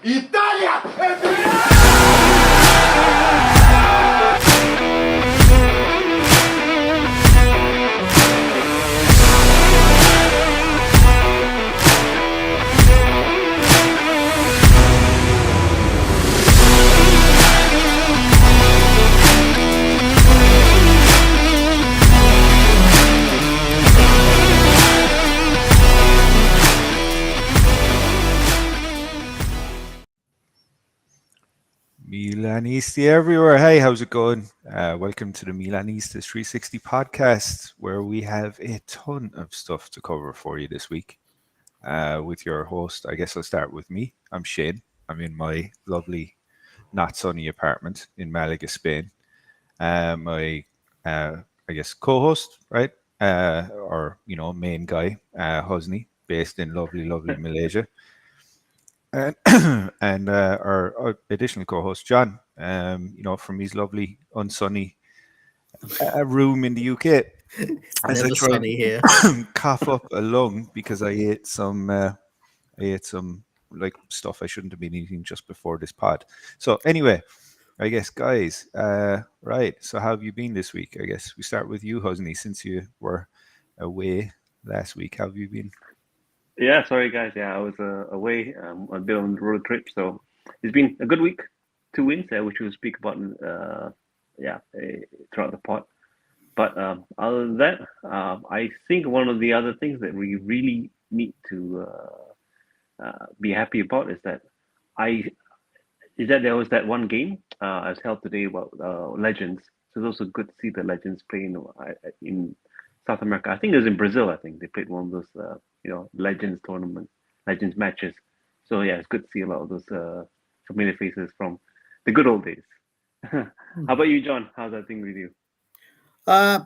Italia! Milanisti everywhere. Hey, how's it going? Welcome to the Milanistas 360 podcast, where we have a ton of stuff to cover for you this week. With your host, I guess I'll start with me. I'm Shane. I'm in my lovely, not sunny apartment in Malaga, Spain. My, I guess, co-host, right? Main guy, Husni, based in lovely Malaysia. And our additional co-host John, from his lovely unsunny room in the UK. It's As I never try sunny here. and cough up a lung because I ate some like stuff I shouldn't have been eating just before this pod. So anyway, I guess guys, right. So how have you been this week? I guess we start with you, Hosni, since you were away last week. How have you been? Yeah, sorry guys. Yeah, I was away a bit on the road trip, so it's been a good week. 2 wins, which we'll speak about, throughout the pod. But other than that, I think one of the other things that we really need to be happy about I is that there was that one game as held today about legends. So those are good to see the legends playing in South America. I think it was in Brazil. I think they played one of those legends tournaments, legends matches. So yeah, it's good to see a lot of those familiar faces from the good old days. How about you, John? How's that thing with you? Uh,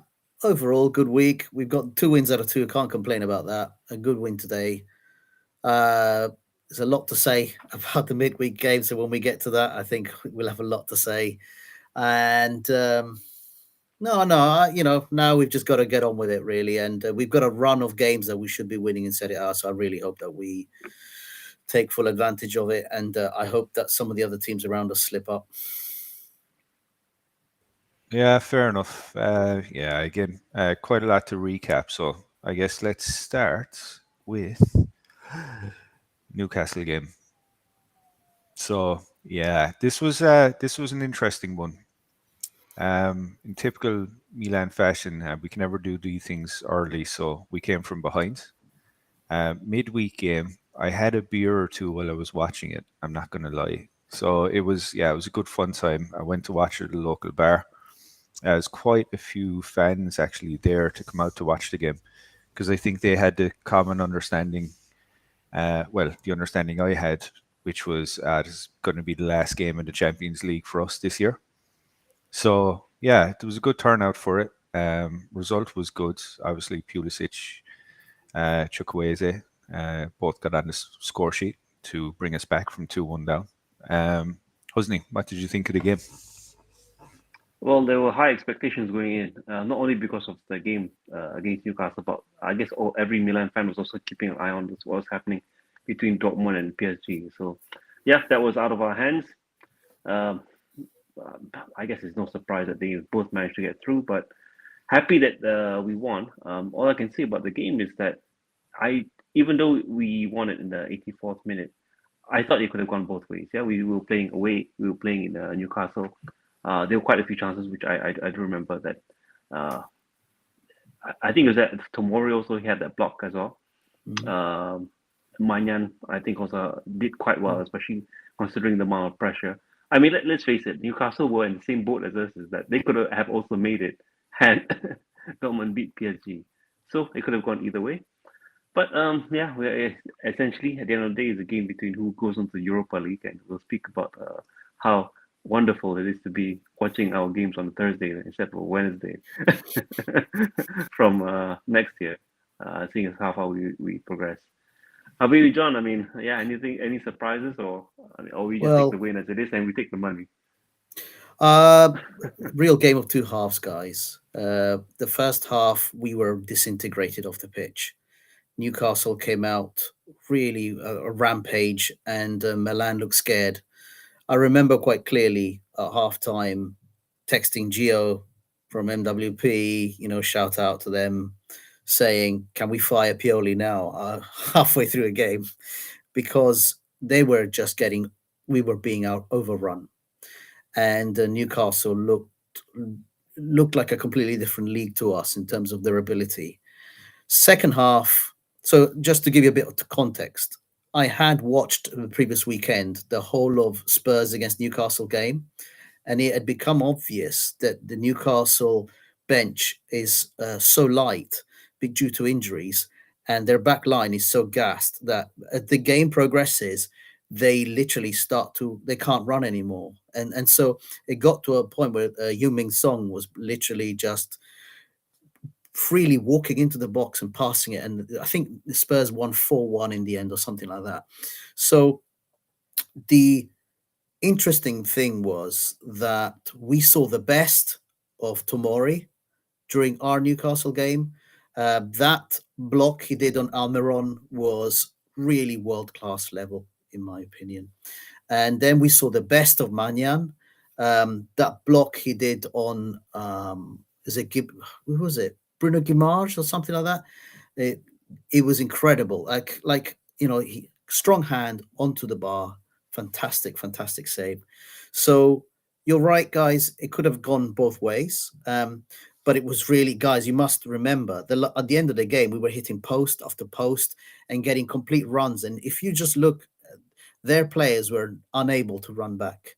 Overall, good week. We've got 2 wins out of 2. Can't complain about that. A good win today. Uh, there's a lot to say about the midweek game. So when we get to that, I think we'll have a lot to say. And now we've just got to get on with it, really. And we've got a run of games that we should be winning in Serie A. So I really hope that we take full advantage of it. And I hope that some of the other teams around us slip up. Yeah, fair enough. Yeah, again, quite a lot to recap. So I guess let's start with Newcastle game. So yeah, this was an interesting one. In typical Milan fashion, we can never do these things early, so we came from behind. Midweek game, I had a beer or two while I was watching it. I'm not gonna lie. So it was a good fun time. I went to watch it at the local bar. There's quite a few fans actually there to come out to watch the game because I think they had the common understanding. The understanding I had, which was this is going to be the last game in the Champions League for us this year. So yeah, there was a good turnout for it. Result was good. Obviously, Pulisic, Chukwueze, both got on the score sheet to bring us back from 2-1 down. Husni, what did you think of the game? Well, there were high expectations going in, not only because of the game against Newcastle, but I guess every Milan fan was also keeping an eye on what was happening between Dortmund and PSG. So, yeah, that was out of our hands. Um, I guess it's no surprise that they both managed to get through, but happy that we won. All I can say about the game is that I, even though we won it in the 84th minute, I thought it could have gone both ways. Yeah, we were playing away, we were playing in Newcastle. There were quite a few chances, which I do remember that. Uh, I think it was that Tomori also had that block as well. Mhm. Manyan, I think, also did quite well, especially considering the amount of pressure. I mean, let's face it, Newcastle were in the same boat as us, is that they could have also made it had Dortmund beat PSG. So it could have gone either way. But yeah, we're essentially at the end of the day, it's a game between who goes on to Europa League, and we'll speak about how wonderful it is to be watching our games on a Thursday instead of a Wednesday from next year, seeing as how far we progress. How about you, John? I mean, yeah, any surprises, or we just take the Well, win as it is and we take the money? Uh, real game of two halves, guys. The first half, we were disintegrated off the pitch. Newcastle came out really a rampage, and Milan looked scared. I remember quite clearly at halftime texting Gio from MWP, shout out to them, saying, "Can we fire Pioli now?" Halfway through a game, because they were just we were being out overrun, and Newcastle looked like a completely different league to us in terms of their ability. Second half, so just to give you a bit of context, I had watched the previous weekend the whole of Spurs against Newcastle game, and it had become obvious that the Newcastle bench is so light due to injuries, and their back line is so gassed that as the game progresses, they literally they can't run anymore, and so it got to a point where Heung-min Song was literally just freely walking into the box and passing it, and I think the Spurs won 4-1 in the end or something like that. So the interesting thing was that we saw the best of Tomori during our Newcastle game. That block he did on Almiron was really world class level, in my opinion. And then we saw the best of Manyan. That block he did on is it who was it? Bruno Guimaraes or something like that. It, it was incredible. Strong hand onto the bar. Fantastic, fantastic save. So you're right, guys. It could have gone both ways. But it was really, guys, you must remember at the end of the game, we were hitting post after post and getting complete runs. And if you just look, their players were unable to run back.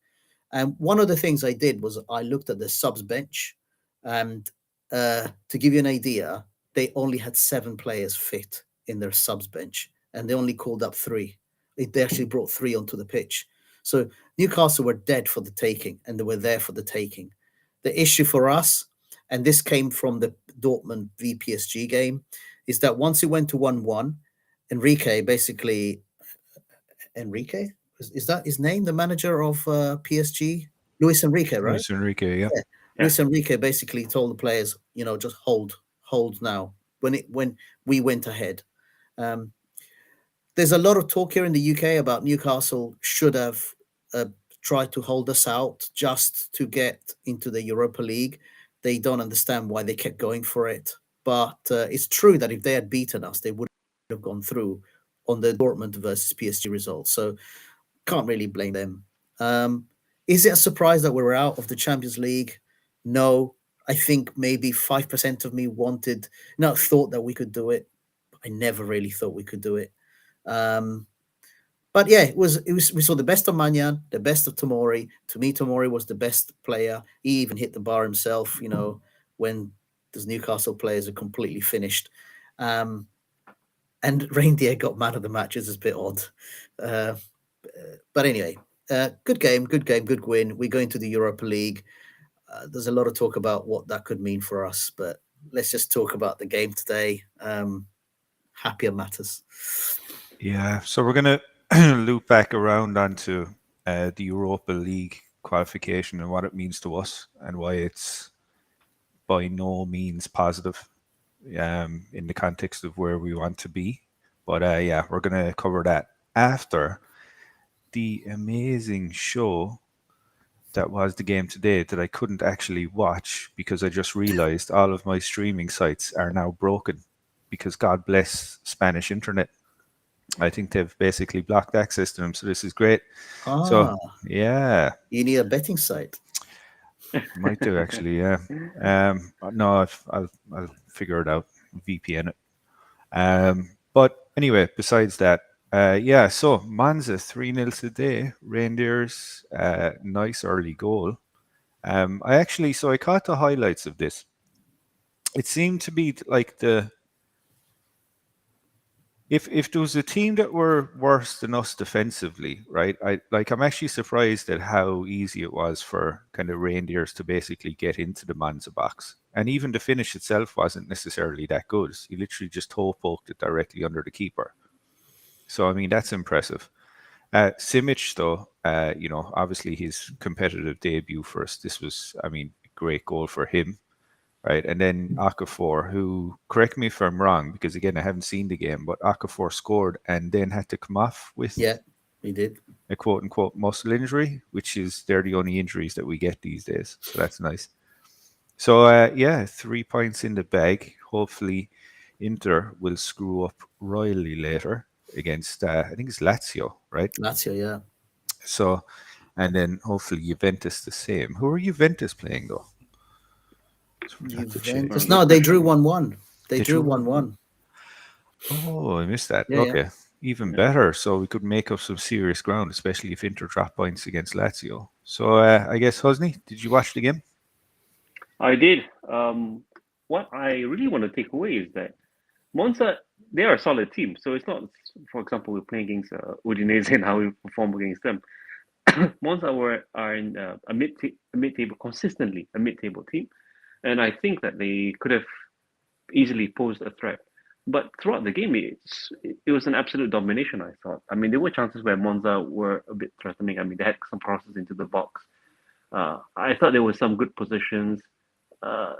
And one of the things I did was I looked at the subs bench, and to give you an idea, they only had 7 players fit in their subs bench, and they only called up 3. They actually brought 3 onto the pitch. So Newcastle were dead for the taking, and they were there for the taking. The issue for us, and this came from the Dortmund v PSG game, is that once it went to 1-1, Enrique basically Enrique is that his name? The manager of PSG, Luis Enrique, right? Luis Enrique, yeah. Yeah. Yeah. Luis Enrique basically told the players, just hold now. When we went ahead, um, there's a lot of talk here in the UK about Newcastle should have uh, tried to hold us out just to get into the Europa League. They don't understand why they kept going for it, but it's true that if they had beaten us, they would have gone through on the Dortmund versus PSG results. So can't really blame them. Is it a surprise that we were out of the Champions League? No. I think maybe 5% of me thought that we could do it. I never really thought we could do it. Um, but yeah, we saw the best of Manyan, the best of Tomori. To me, Tomori was the best player. He even hit the bar himself, when those Newcastle players are completely finished. And Reindeer got man of the match, is a bit odd. But anyway, good game, good win. We go into the Europa League. There's a lot of talk about what that could mean for us, but let's just talk about the game today. Happier matters. Yeah, so we're going to loop back around onto the Europa League qualification and what it means to us and why it's by no means positive in the context of where we want to be. But yeah, we're going to cover that after the amazing show that was the game today that I couldn't actually watch because I just realized all of my streaming sites are now broken because God bless Spanish internet. I think they've basically blocked access to them, so this is great. So yeah, you need a betting site. might do actually. Yeah. No, I'll figure it out. VPN it. But anyway, besides that, yeah. So Monza 3-0 today. Reindeers, nice early goal. I caught the highlights of this. It seemed to be like if there was a team that were worse than us defensively, right? I'm actually surprised at how easy it was for kind of Reindeers to basically get into the Monza box. And even the finish itself wasn't necessarily that good. He literally just toe poked it directly under the keeper. So I mean that's impressive. Simic though, obviously his competitive debut for us. This was, I mean, a great goal for him. right? And then Okafor, who, correct me if I'm wrong, because again, I haven't seen the game, but Okafor scored and then had to come off Yeah, with he did. a quote unquote muscle injury, which is they're the only injuries that we get these days. So that's nice. So yeah, 3 points in the bag. Hopefully, Inter will screw up royally later against I think it's Lazio, right? Lazio, yeah. So and then hopefully Juventus the same. Who are Juventus playing though? So forgot to check. Juventus. Good No, they drew question. 1-1. They They drew drew one 1-1. one. Oh, I missed that. Yeah, yeah. Okay, even Yeah, better. So we could make up some serious ground, especially if Inter drop points against Lazio. So I guess Husni, did you watch the game? I did. What I really want to take away is that Monza, they are a solid team. So it's not, for example, we're playing against Udinese and how we perform against them. Monza are in a mid-table, consistently a mid-table team, and I think that they could have easily posed a threat. But throughout the game, it was an absolute domination, I thought. I mean, there were chances where Monza were a bit threatening. I mean, they had some crosses into the box. I thought there were some good positions. Uh,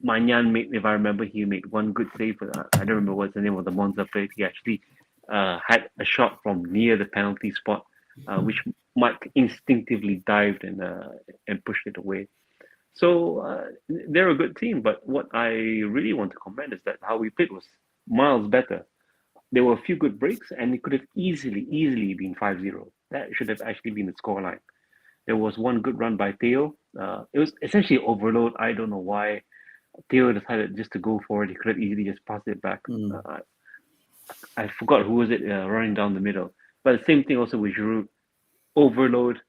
Manyan made, if I remember, he made one good save. I don't remember what's the name of the Monza player. He actually had a shot from near the penalty spot, which Mike instinctively dived and pushed it away. So they're a good team, but what I really want to comment is that how we played was miles better. There were a few good breaks, and it could have easily been 5-0. That should have actually been the scoreline. There was one good run by Theo. It was essentially overload. I don't know why Theo decided just to go for it. He could have easily just passed it back. Mm. I forgot who was it running down the middle. But the same thing also with Giroud. Overload.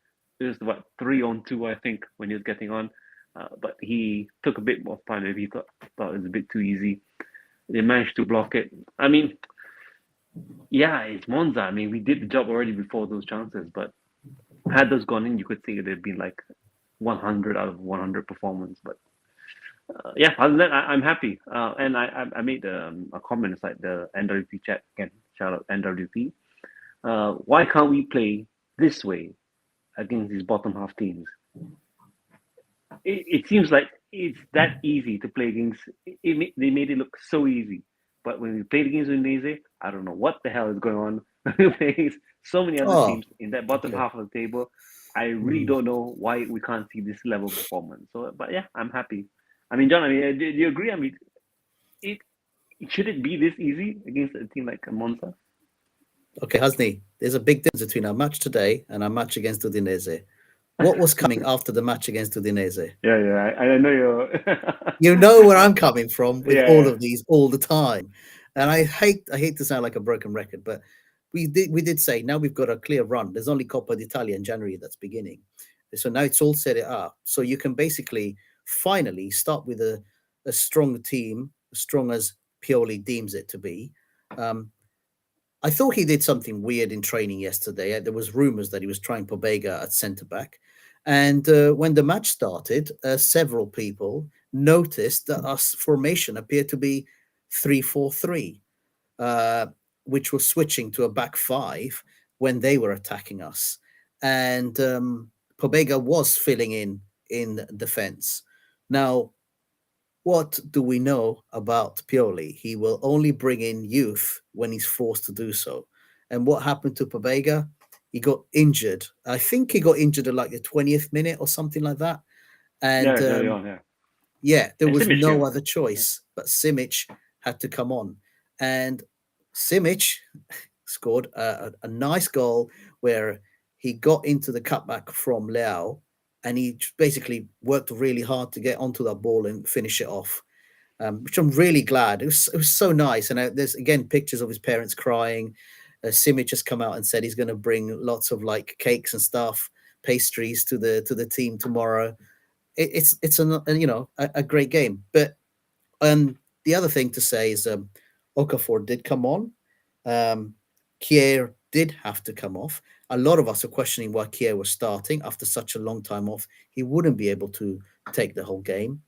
It was about 3-on-2, I think, when he was getting on. But he took a bit more time. Maybe he thought it was a bit too easy. They managed to block it. I mean, yeah, it's Monza. I mean, we did the job already before those chances, but had those gone in, you could say they'd been like 100 out of 100 performance. But yeah, other than that, I'm happy. And I made a comment inside the NWP chat again. Shout out NWP. Why can't we play this way against these bottom half teams? It seems like it's that easy to play against. They made it look so easy, but when we played against Udinese, I don't know what the hell is going on. We play against so many other Oh, teams in that bottom okay. half of the table. I really Mm. don't know why we can't see this level of performance. So, but yeah, I'm happy. I mean, John, I mean, do you agree? I mean, it should it be this easy against a team like Monza? Okay, Husni, there's a big difference between our match today and our match against Udinese. What was coming after the match against Udinese? Yeah, yeah, I know you're. You know where I'm coming from with Yeah, all yeah, of these all the time. And I hate to sound like a broken record, but we did say now we've got a clear run. There's only Coppa d'Italia in January that's beginning. So now it's all set it up. So you can basically finally start with a strong team, as strong as Pioli deems it to be. Um, I thought he did something weird in training yesterday. There was rumors that he was trying Pobega at centre back, and when the match started, several people noticed that our formation appeared to be 3-4-3, uh, which was switching to a back five when they were attacking us, and Pobega was filling in defence. Now, what do we know about Pioli? He will only bring in youth when he's forced to do so. And what happened to Pabega? He got injured. I think he got injured at like the 20th minute or something like that. yeah, And it's early on, yeah. yeah, there And was Simic no came. other choice, but Simic had to come on. And Simic scored a nice goal where he got into the cutback from Leao and he basically worked really hard to get onto that ball and finish it off, which I'm really glad. It was so nice. And there's again pictures of his parents crying. Simic just come out and said he's going to bring lots of like cakes and stuff, pastries to the team tomorrow. It's a great game. But the other thing to say is Okafor did come on. Um, Kier did have to come off. A lot of us are questioning why Kier was starting after such a long time off. He wouldn't be able to take the whole game.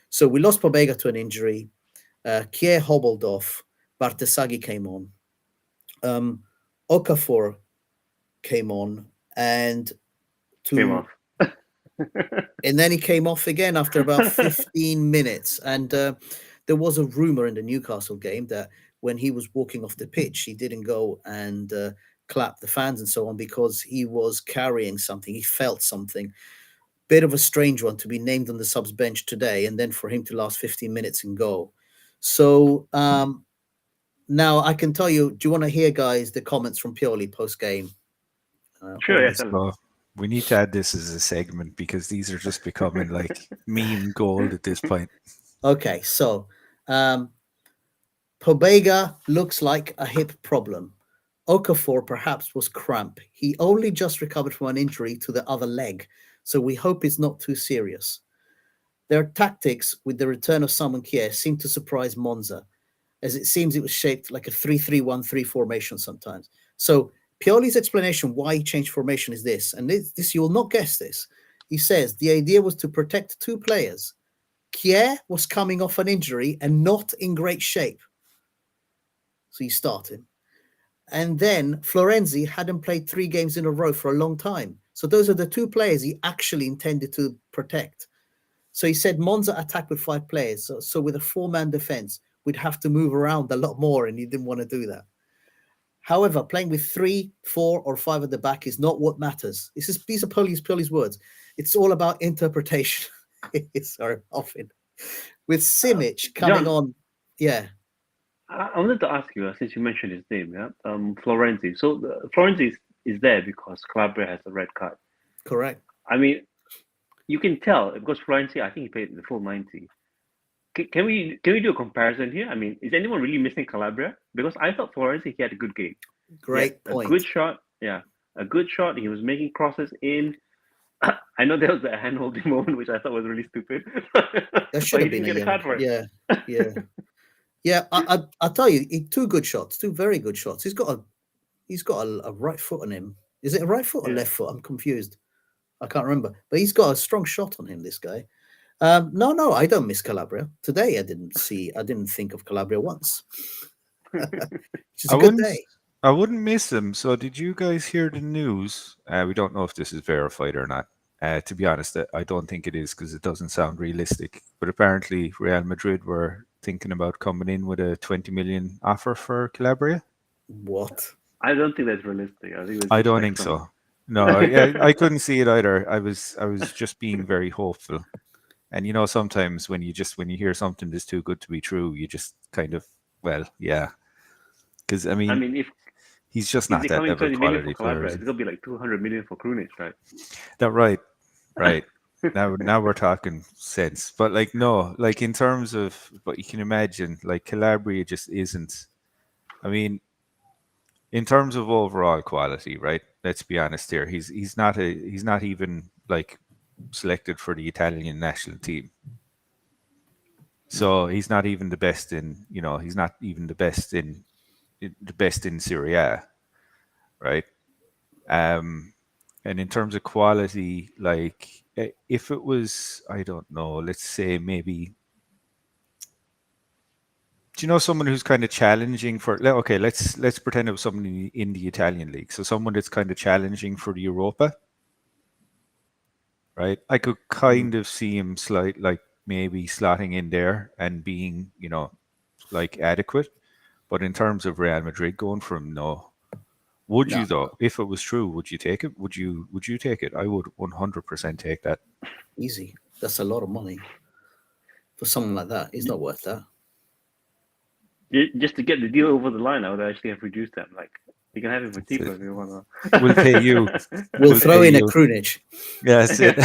So we lost Pobega to an injury. Kier hobbled off. Bartesaghi came on. Okafor came on. And Came to off. And then he came off again after about 15 minutes. And there was a rumor in the Newcastle game that when he was walking off the pitch, he didn't go and clap the fans and so on because he was carrying something. He felt something. Bit of a strange one to be named on the subs bench today and then for him to last 15 minutes and go. So now I can tell you, do you want to hear, guys, the comments from Pioli post game Sure, on yeah, this? tell us. So we need to add this as a segment because these are just becoming like meme gold at this point. Okay, so Pobega looks like a hip problem. Okafor perhaps was cramp. He only just recovered from an injury to the other leg, so we hope it's not too serious. Their tactics with the return of Simon Kjaer seemed to surprise Monza, as it seems it was shaped like a 3-3-1-3 formation sometimes. So Pioli's explanation why he changed formation is this, and this you will not guess this. He says the idea was to protect two players. Kjaer was coming off an injury and not in great shape, so you start him. And then Florenzi hadn't played 3 games in a row for a long time. So those are the 2 players he actually intended to protect. So he said Monza attacked with 5 players. So with a 4-man defense, we'd have to move around a lot more, and he didn't want to do that. However, playing with 3, 4, or 5 at the back is not what matters. These are Pioli's words. It's all about interpretation. Sorry, often. With Simic coming John, on, yeah. I wanted to ask you, since you mentioned his name, yeah, Florenzi. So Florenzi is there because Calabria has a red card. Correct. I mean, you can tell because Florenzi, I think he played the full 90. Can we do a comparison here? I mean, is anyone really missing Calabria? Because I thought Florenzi, he had a good game. Great point. A good shot. Yeah, a good shot. He was making crosses in. I know there was a hand holding moment, which I thought was really stupid. There should have been a yellow card. Yeah. I'll tell you, 2 good shots, 2 very good shots. He's got a right foot on him. Is it a right foot or left foot? I'm confused. I can't remember. But he's got a strong shot on him, this guy. No, I don't miss Calabria. Today I didn't think of Calabria once. It's a good day. I wouldn't miss him. So did you guys hear the news? We don't know if this is verified or not. To be honest, I don't think it is because it doesn't sound realistic. But apparently Real Madrid were thinking about coming in with a 20 million offer for Calabria. What? I don't think that's realistic. I don't think so. No, yeah, I couldn't see it either. I was just being very hopeful. And sometimes when you hear something that's too good to be true, you just kind of, well, yeah. Because I mean, if he's just if not they that come in level 20 million quality for Calabria, player. it's gonna be like 200 million for Krunic, right? That right. Now we're talking sense. But like no, like in terms of, but you can imagine, like Calabria just isn't. I mean, in terms of overall quality, right? Let's be honest here. He's not even like selected for the Italian national team. So he's not even the best in, he's not even the best in Serie A, right? And in terms of quality, like if it was, I don't know, let's say maybe, do you know someone who's kind of challenging for? Okay, let's pretend it was someone in the Italian league. So someone that's kind of challenging for the Europa, right? I could kind of see him like maybe slotting in there and being, like adequate. But in terms of Real Madrid going from no, would No. you though? If it was true, would you take it? Would you take it? I would 100% take that. Easy. That's a lot of money for someone like that. It's not worth that. Just to get the deal over the line, I would actually have reduced them. Like you can have it for cheaper if you want to. We'll pay you. We'll throw in a Krunic. Yeah, that's it.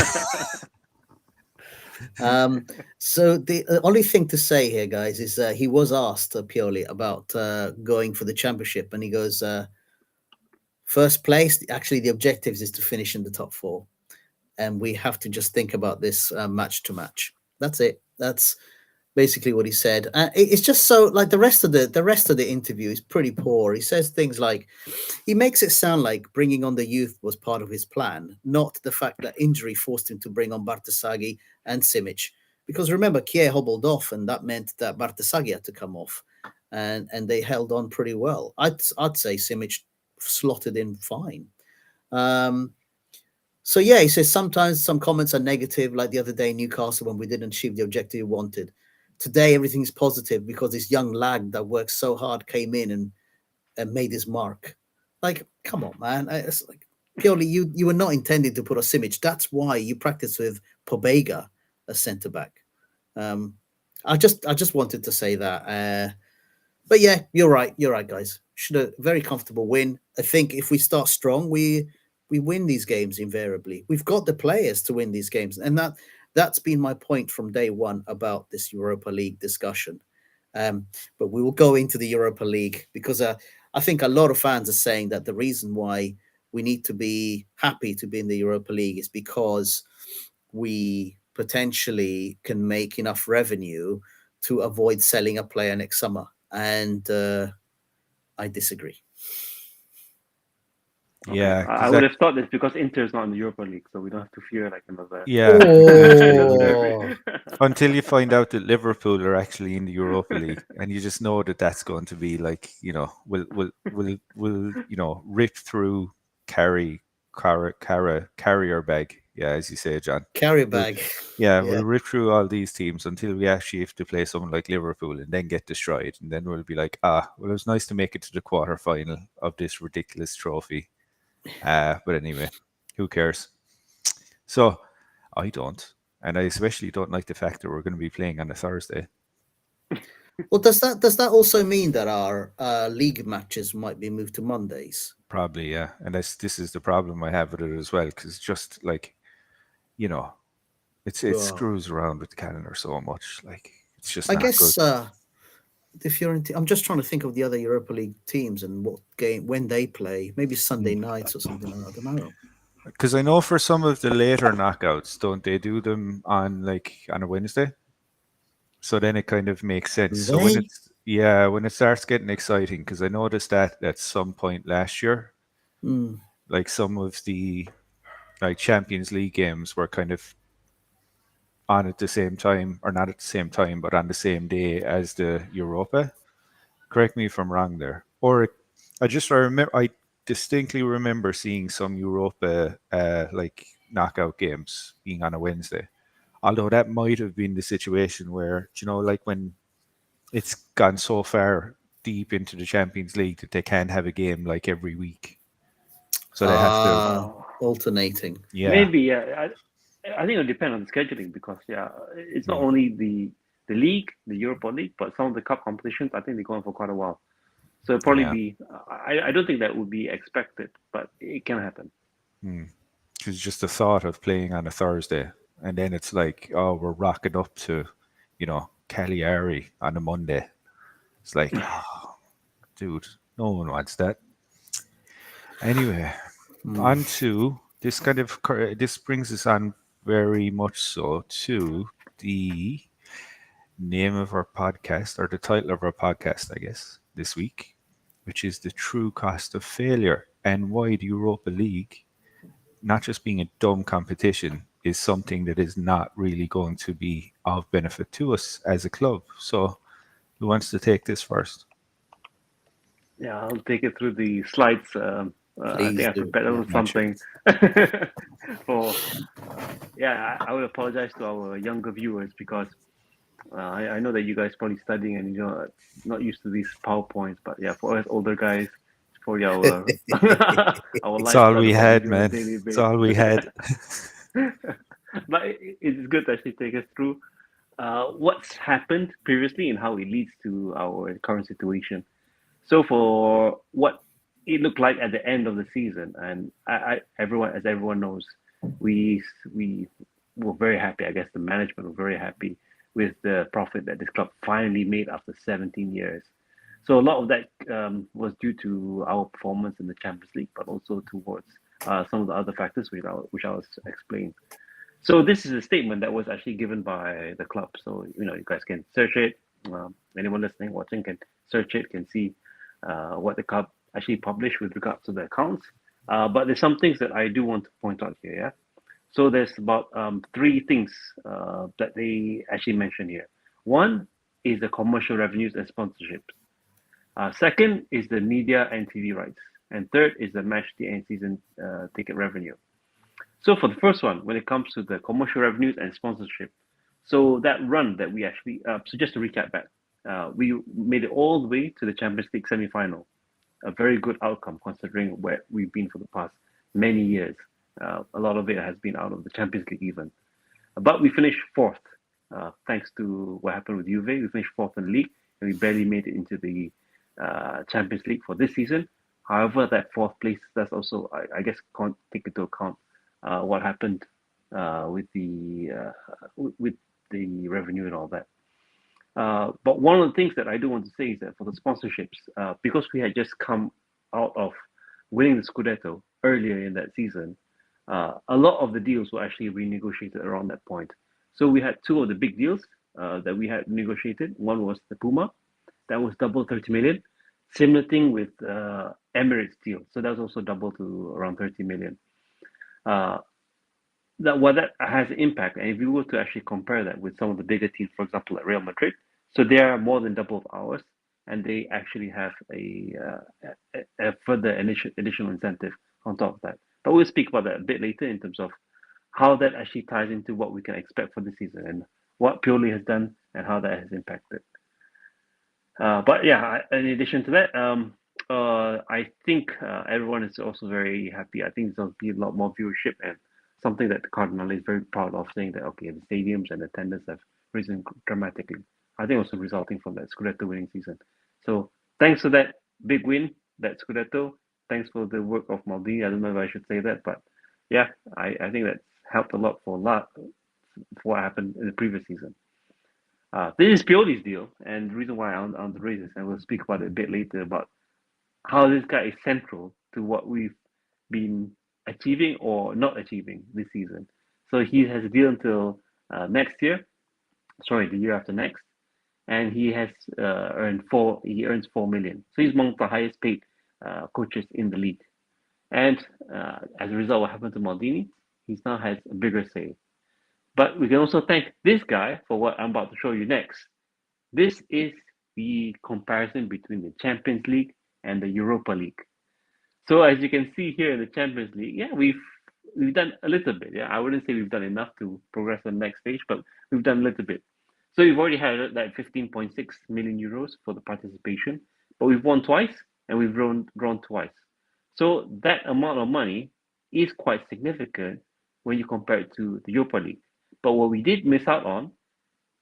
So the only thing to say here, guys, is he was asked Pioli about going for the championship, and he goes, first place. Actually, the objectives is to finish in the top 4, and we have to just think about this match to match. That's it. That's basically what he said. It's just so like the rest of the interview is pretty poor. He says things like, he makes it sound like bringing on the youth was part of his plan, not the fact that injury forced him to bring on Bartasaghi and Simic. Because remember, Kjaer hobbled off, and that meant that Bartasaghi had to come off, and they held on pretty well. I'd say Simic slotted in fine. So yeah, he says sometimes some comments are negative, like the other day in Newcastle when we didn't achieve the objective we wanted. Today everything's positive because this young lad that worked so hard came in and made his mark. Like, come on, man! It's like purely you were not intended to put a Simic. That's why you practice with Pobega as centre back. Um, I just wanted to say that. But yeah, you're right. You're right, guys. Should a very comfortable win. I think if we start strong, we win these games invariably. We've got the players to win these games, and that's been my point from day one about this Europa League discussion. But we will go into the Europa League because I think a lot of fans are saying that the reason why we need to be happy to be in the Europa League is because we potentially can make enough revenue to avoid selling a player next summer. And I disagree. Okay, Yeah, I because would that have thought this because Inter's not in the Europa League, so we don't have to fear like another yeah, catastrophic. until Oh, until you find out that Liverpool are actually in the Europa League, and you just know that that's going to be like, will rip through carrier bag. Yeah, as you say, John. carry We'll, bag. yeah, Yeah. we'll rip through all these teams until we actually have to play someone like Liverpool and then get destroyed, and then we'll be like, well, it was nice to make it to the quarter final of this ridiculous trophy. But anyway, who cares? So I don't. And I especially don't like the fact that we're going to be playing on a Thursday. Well, does that also mean that our league matches might be moved to Mondays? Probably, yeah. And this is the problem I have with it as well, because just like, you know, it Well, screws around with the calendar so much. Like, it's just I not good. guess the Fiorentina. I'm just trying to think of the other Europa League teams and what game when they play. Maybe Sunday nights or something like that. I don't know. Because I know for some of the later knockouts, don't they do them on a Wednesday? So then it kind of makes sense. Do So when they? it's yeah, when it starts getting exciting, because I noticed that at some point last year, Mm. like some of the like Champions League games were kind of on at the same time, or not at the same time, but on the same day as the Europa. Correct me if I'm wrong there. Or I distinctly remember seeing some Europa like knockout games being on a Wednesday. Although that might have been the situation where, like when it's gone so far deep into the Champions League that they can't have a game like every week. So they have to, Oh, Alternating. yeah, maybe yeah. I think it'll depend on the scheduling because yeah, it's not mm, only the league, the Europa League, but some of the cup competitions. I think they're going for quite a while. So it'll probably yeah. be. I don't think that would be expected, but it can happen. Mm. Because just the thought of playing on a Thursday and then it's like, oh, we're rocking up to, Cagliari on a Monday. It's like, oh, dude, no one wants that. Anyway, Mm. on to this brings us on very much so to the name of our podcast, or the title of our podcast, I guess, this week, which is The True Cost of Failure, and why the Europa League, not just being a dumb competition, is something that is not really going to be of benefit to us as a club. So, who wants to take this first? Yeah, I'll take it through the slides. I Please think I do. prepared a Yeah. little Not sure. something for. Yeah, I would apologize to our younger viewers because I know that you guys probably studying and not used to these PowerPoints, but yeah, for us older guys, it's probably our our It's all lifeblood we of what we had, do on a man. daily It's all we basis. had. But it's good to actually take us through what's happened previously and how it leads to our current situation. So for what it looked like at the end of the season, and as everyone knows, we were very happy. I guess the management were very happy with the profit that this club finally made after 17 years. So a lot of that was due to our performance in the Champions League, but also towards some of the other factors which I'll explain. So this is a statement that was actually given by the club. So you guys can search it. Anyone listening, watching can search it, can see what the club actually published with regards to the accounts. But there's some things that I do want to point out here. Yeah. So there's about three things that they actually mention here. One is the commercial revenues and sponsorships. Second is the media and TV rights. And third is the match day and season ticket revenue. So for the first one, when it comes to the commercial revenues and sponsorship, so that run that we actually, so just to recap back, we made it all the way to the Champions League semi-final. A very good outcome considering where we've been for the past many years. A lot of it has been out of the Champions League even. But we finished fourth, thanks to what happened with Juve. We finished fourth in the league, and we barely made it into the Champions League for this season. However, that fourth place does also, I guess, can't take into account what happened with the revenue and all that. But one of the things that I do want to say is that for the sponsorships, because we had just come out of winning the Scudetto earlier in that season, a lot of the deals were actually renegotiated around that point. So we had two of the big deals that we had negotiated. One was the Puma, that was double 30 million. Similar thing with Emirates deal. So that was also double to around 30 million. That has an impact, and if we were to actually compare that with some of the bigger teams, for example, like Real Madrid, so they are more than double of ours, and they actually have a further additional incentive on top of that. But we'll speak about that a bit later in terms of how that actually ties into what we can expect for the season and what Pioli has done and how that has impacted. But yeah, in addition to that, I think everyone is also very happy. I think there's going to be a lot more viewership and something that the Cardinal is very proud of, saying that, okay, the stadiums and attendance have risen dramatically. I think also resulting from that Scudetto winning season. So thanks for that big win, that Scudetto. Thanks for the work of Maldini. I don't know if I should say that, but yeah, I think that's helped a lot for what happened in the previous season. This is Pioli's deal, and the reason why on the races, and we'll speak about it a bit later about how this guy is central to what we've been achieving or not achieving this season. So he has a deal until next year, the year after next, and he has earns 4 million. So he's among the highest paid coaches in the league. And as a result, what happened to Maldini? He now has a bigger say. But we can also thank this guy for what I'm about to show you next. This is the comparison between the Champions League and the Europa League. So as you can see here in the Champions League, yeah, we've done a little bit. Yeah, I wouldn't say we've done enough to progress to the next stage, but we've done a little bit. So we've already had that 15.6 million euros for the participation, but we've won twice and we've drawn twice. So that amount of money is quite significant when you compare it to the Europa League. But what we did miss out on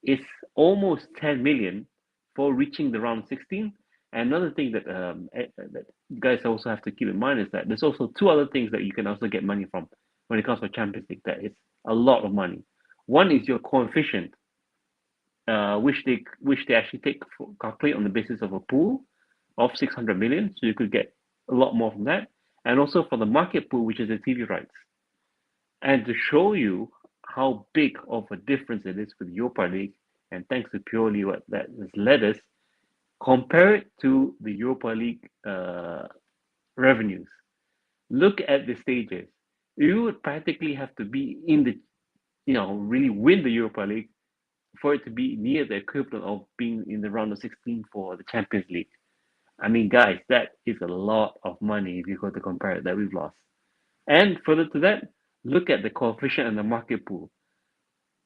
is almost 10 million for reaching the round 16. And another thing that that you guys also have to keep in mind is that there's also two other things that you can also get money from when it comes to Champions League. That is a lot of money. One is your coefficient, which they actually calculate on the basis of a pool of 600 million. So you could get a lot more from that, and also for the market pool, which is the TV rights. And to show you how big of a difference it is with Europa League, and thanks to Pioli, what that has led us, compare it to the Europa League revenues. Look at the stages. You would practically have to be in the, really win the Europa League for it to be near the equivalent of being in the round of 16 for the Champions League. I mean, guys, that is a lot of money if you go to compare it that we've lost. And further to that, look at the coefficient and the market pool.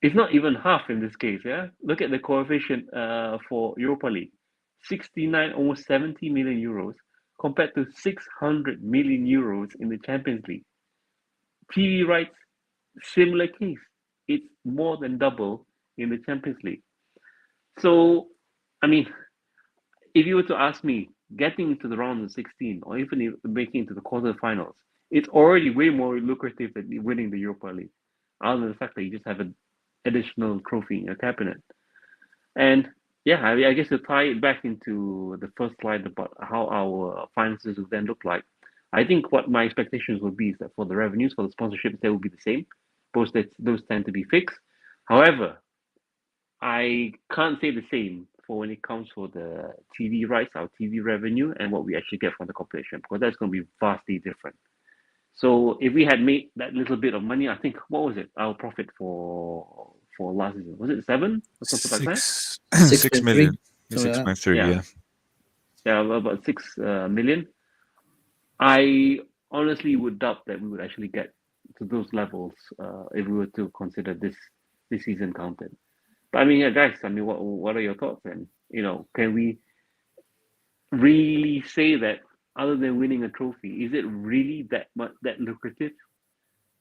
It's not even half in this case. Yeah, look at the coefficient for Europa League, 69, almost 70 million euros compared to 600 million euros in the Champions League. TV rights, similar case. It's more than double in the Champions League. So, I mean, if you were to ask me, getting into the round of 16 or even making it to the quarterfinals, it's already way more lucrative than winning the Europa League, other than the fact that you just have an additional trophy in your cabinet. And yeah, I guess to tie it back into the first slide about how our finances would then look like, I think what my expectations would be is that for the revenues, for the sponsorships, they will be the same. Those tend to be fixed. However, I can't say the same for when it comes for the TV rights, our TV revenue, and what we actually get from the competition, because that's going to be vastly different. So if we had made that little bit of money, I think, what was it? Our profit for last season, was it 7 or something like that? 6 million. 6.3, Yeah. Yeah, about 6 million. I honestly would doubt that we would actually get to those levels if we were to consider this season counted. But I mean, yeah, guys, I mean, what are your thoughts then? Can we really say that other than winning a trophy, is it really that lucrative?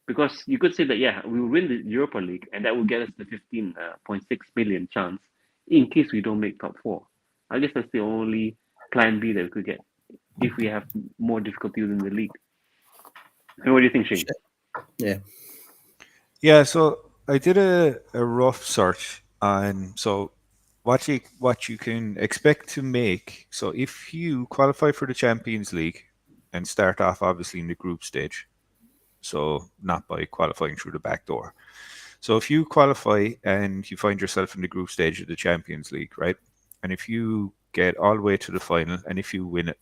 Because you could say that, yeah, we will win the Europa League, and that will get us the 15.6 million chance in case we don't make top four. I guess that's the only plan B that we could get if we have more difficulty within the league. And what do you think, Shane? Yeah. Yeah, so I did a rough search on what you can expect to make. So if you qualify for the Champions League and start off obviously in the group stage, so not by qualifying through the back door. So if you qualify and you find yourself in the group stage of the Champions League, right? And if you get all the way to the final and if you win it,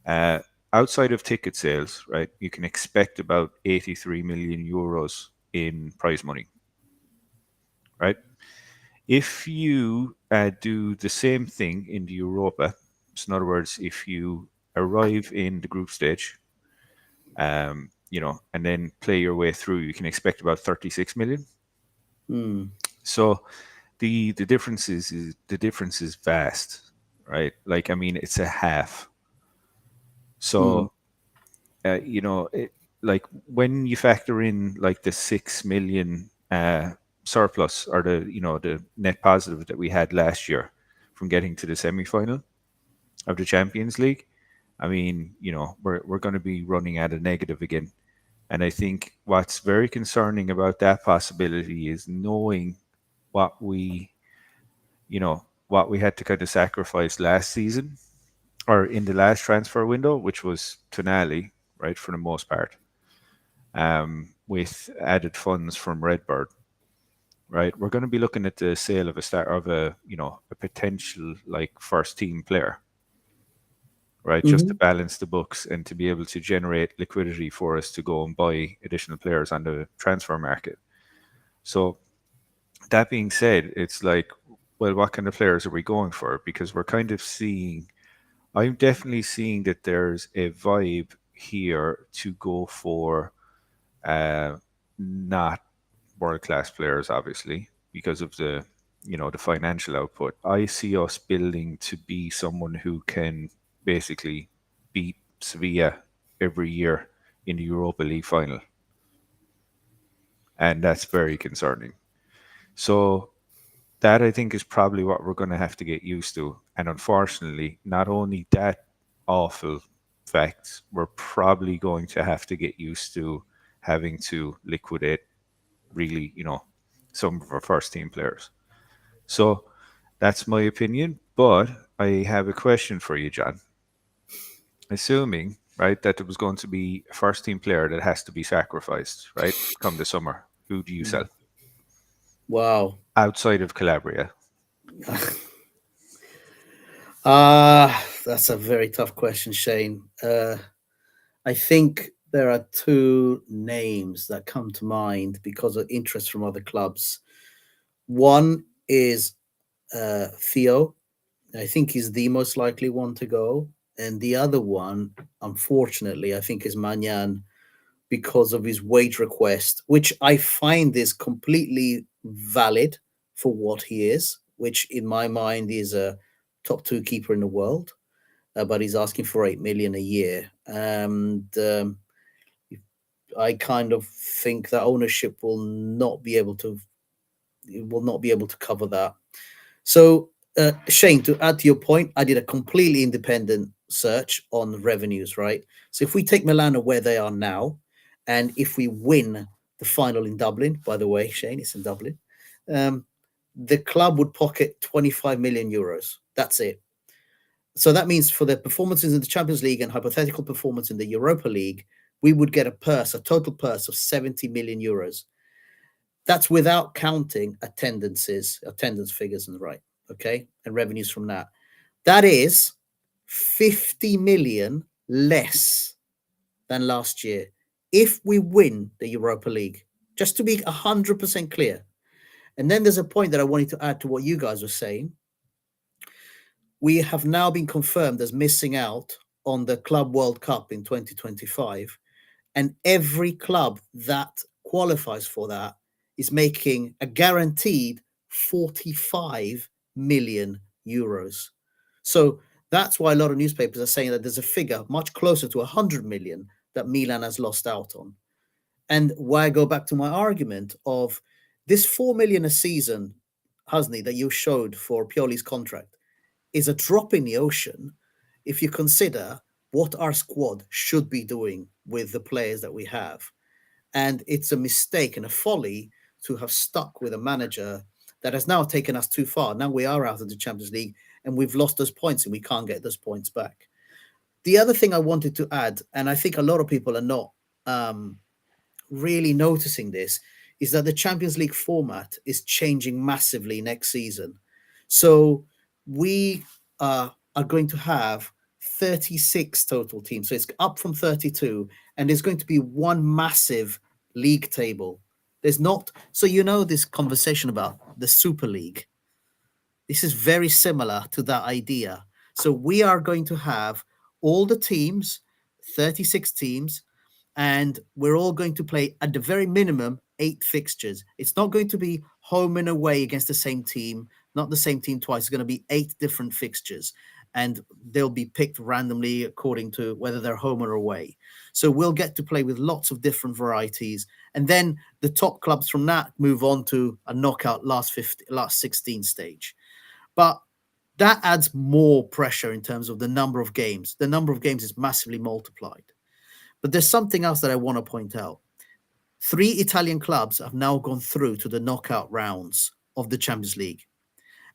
uh, outside of ticket sales, right, you can expect about 83 million euros in prize money, right? If you do the same thing in the Europa, so in other words, if you arrive in the group stage, and then play your way through, you can expect about 36 million. Mm. So the difference is vast, right? Like I mean, it's a half. Mm. So like when you factor in like the 6 million surplus or the net positive that we had last year from getting to the semi final of the Champions League, I mean, we're going to be running at a negative again. And I think what's very concerning about that possibility is knowing what we had to kind of sacrifice last season or in the last transfer window, which was Tonali, right, for the most part, with added funds from Redbird, right? We're going to be looking at the sale of a potential like first team player, right, just to Hmm. balance the books and to be able to generate liquidity for us to go and buy additional players on the transfer market. So that being said, it's like, well, what kind of players are we going for? Because we're kind of seeing, I'm definitely seeing that there's a vibe here to go for uh, not world class players, obviously, because of the financial output. I see us building to be someone who can basically beat Sevilla every year in the Europa League final, and that's very concerning. So that I think is probably what we're going to have to get used to. And unfortunately, not only that awful fact, we're probably going to have to get used to having to liquidate really, some of our first team players. So that's my opinion. But I have a question for you, John. Assuming, right, that there was going to be a first team player that has to be sacrificed, right, come the summer, who do you sell Wow. outside of Calabria? That's a very tough question, Shane. I think there are two names that come to mind because of interest from other clubs. One is Theo. I think he's the most likely one to go. And the other one, unfortunately, I think is Manyan because of his wage request, which I find is completely valid for what he is, which in my mind is a top two keeper in the world, but he's asking for 8 million a year. And I kind of think that ownership will not be able to cover that. So, Shane, to add to your point, I did a completely independent search on revenues, right? So, if we take Milan where they are now, and if we win the final in Dublin, by the way, Shane, it's in Dublin, um, the club would pocket 25 million euros. That's it. So that means for the performances in the Champions League and hypothetical performance in the Europa League, we would get a total purse of 70 million euros. That's without counting attendance figures and right, okay, and revenues from that. That is 50 million less than last year if we win the Europa League. Just to be 100% clear. And then there's a point that I wanted to add to what you guys were saying. We have now been confirmed as missing out on the Club World Cup in 2025. And every club that qualifies for that is making a guaranteed 45 million euros. So that's why a lot of newspapers are saying that there's a figure much closer to 100 million that Milan has lost out on. And why I go back to my argument of this 4 million a season, Husni, that you showed for Pioli's contract is a drop in the ocean if you consider what our squad should be doing with the players that we have. And it's a mistake and a folly to have stuck with a manager that has now taken us too far. Now we are out of the Champions League and we've lost those points and we can't get those points back. The other thing I wanted to add, and I think a lot of people are not really noticing this, is that the Champions League format is changing massively next season. So we are going to have 36 total teams. So it's up from 32, and there's going to be one massive league table. There's not, so this conversation about the Super League. This is very similar to that idea. So we are going to have all the teams, 36 teams, and we're all going to play at the very minimum 8 fixtures. It's not going to be home and away against the same team, not the same team twice. It's going to be 8 different fixtures, and they'll be picked randomly according to whether they're home or away. So we'll get to play with lots of different varieties, and then the top clubs from that move on to a knockout last 16 stage. But that adds more pressure in terms of the number of games. The number of games is massively multiplied. But there's something else that I want to point out. 3 Italian clubs have now gone through to the knockout rounds of the Champions League.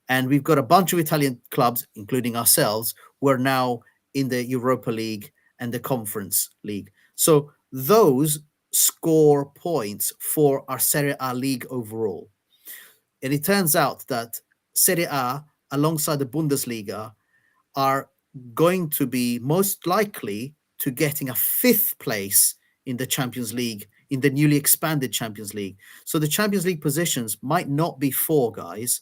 And we've got a bunch of Italian clubs, including ourselves, who are now in the Europa League and the Conference League. So those score points for our Serie A league overall. And it turns out that Serie A, alongside the Bundesliga, are going to be most likely to getting a 5th place in the Champions League, in the newly expanded Champions League. So the Champions League positions might not be 4, guys.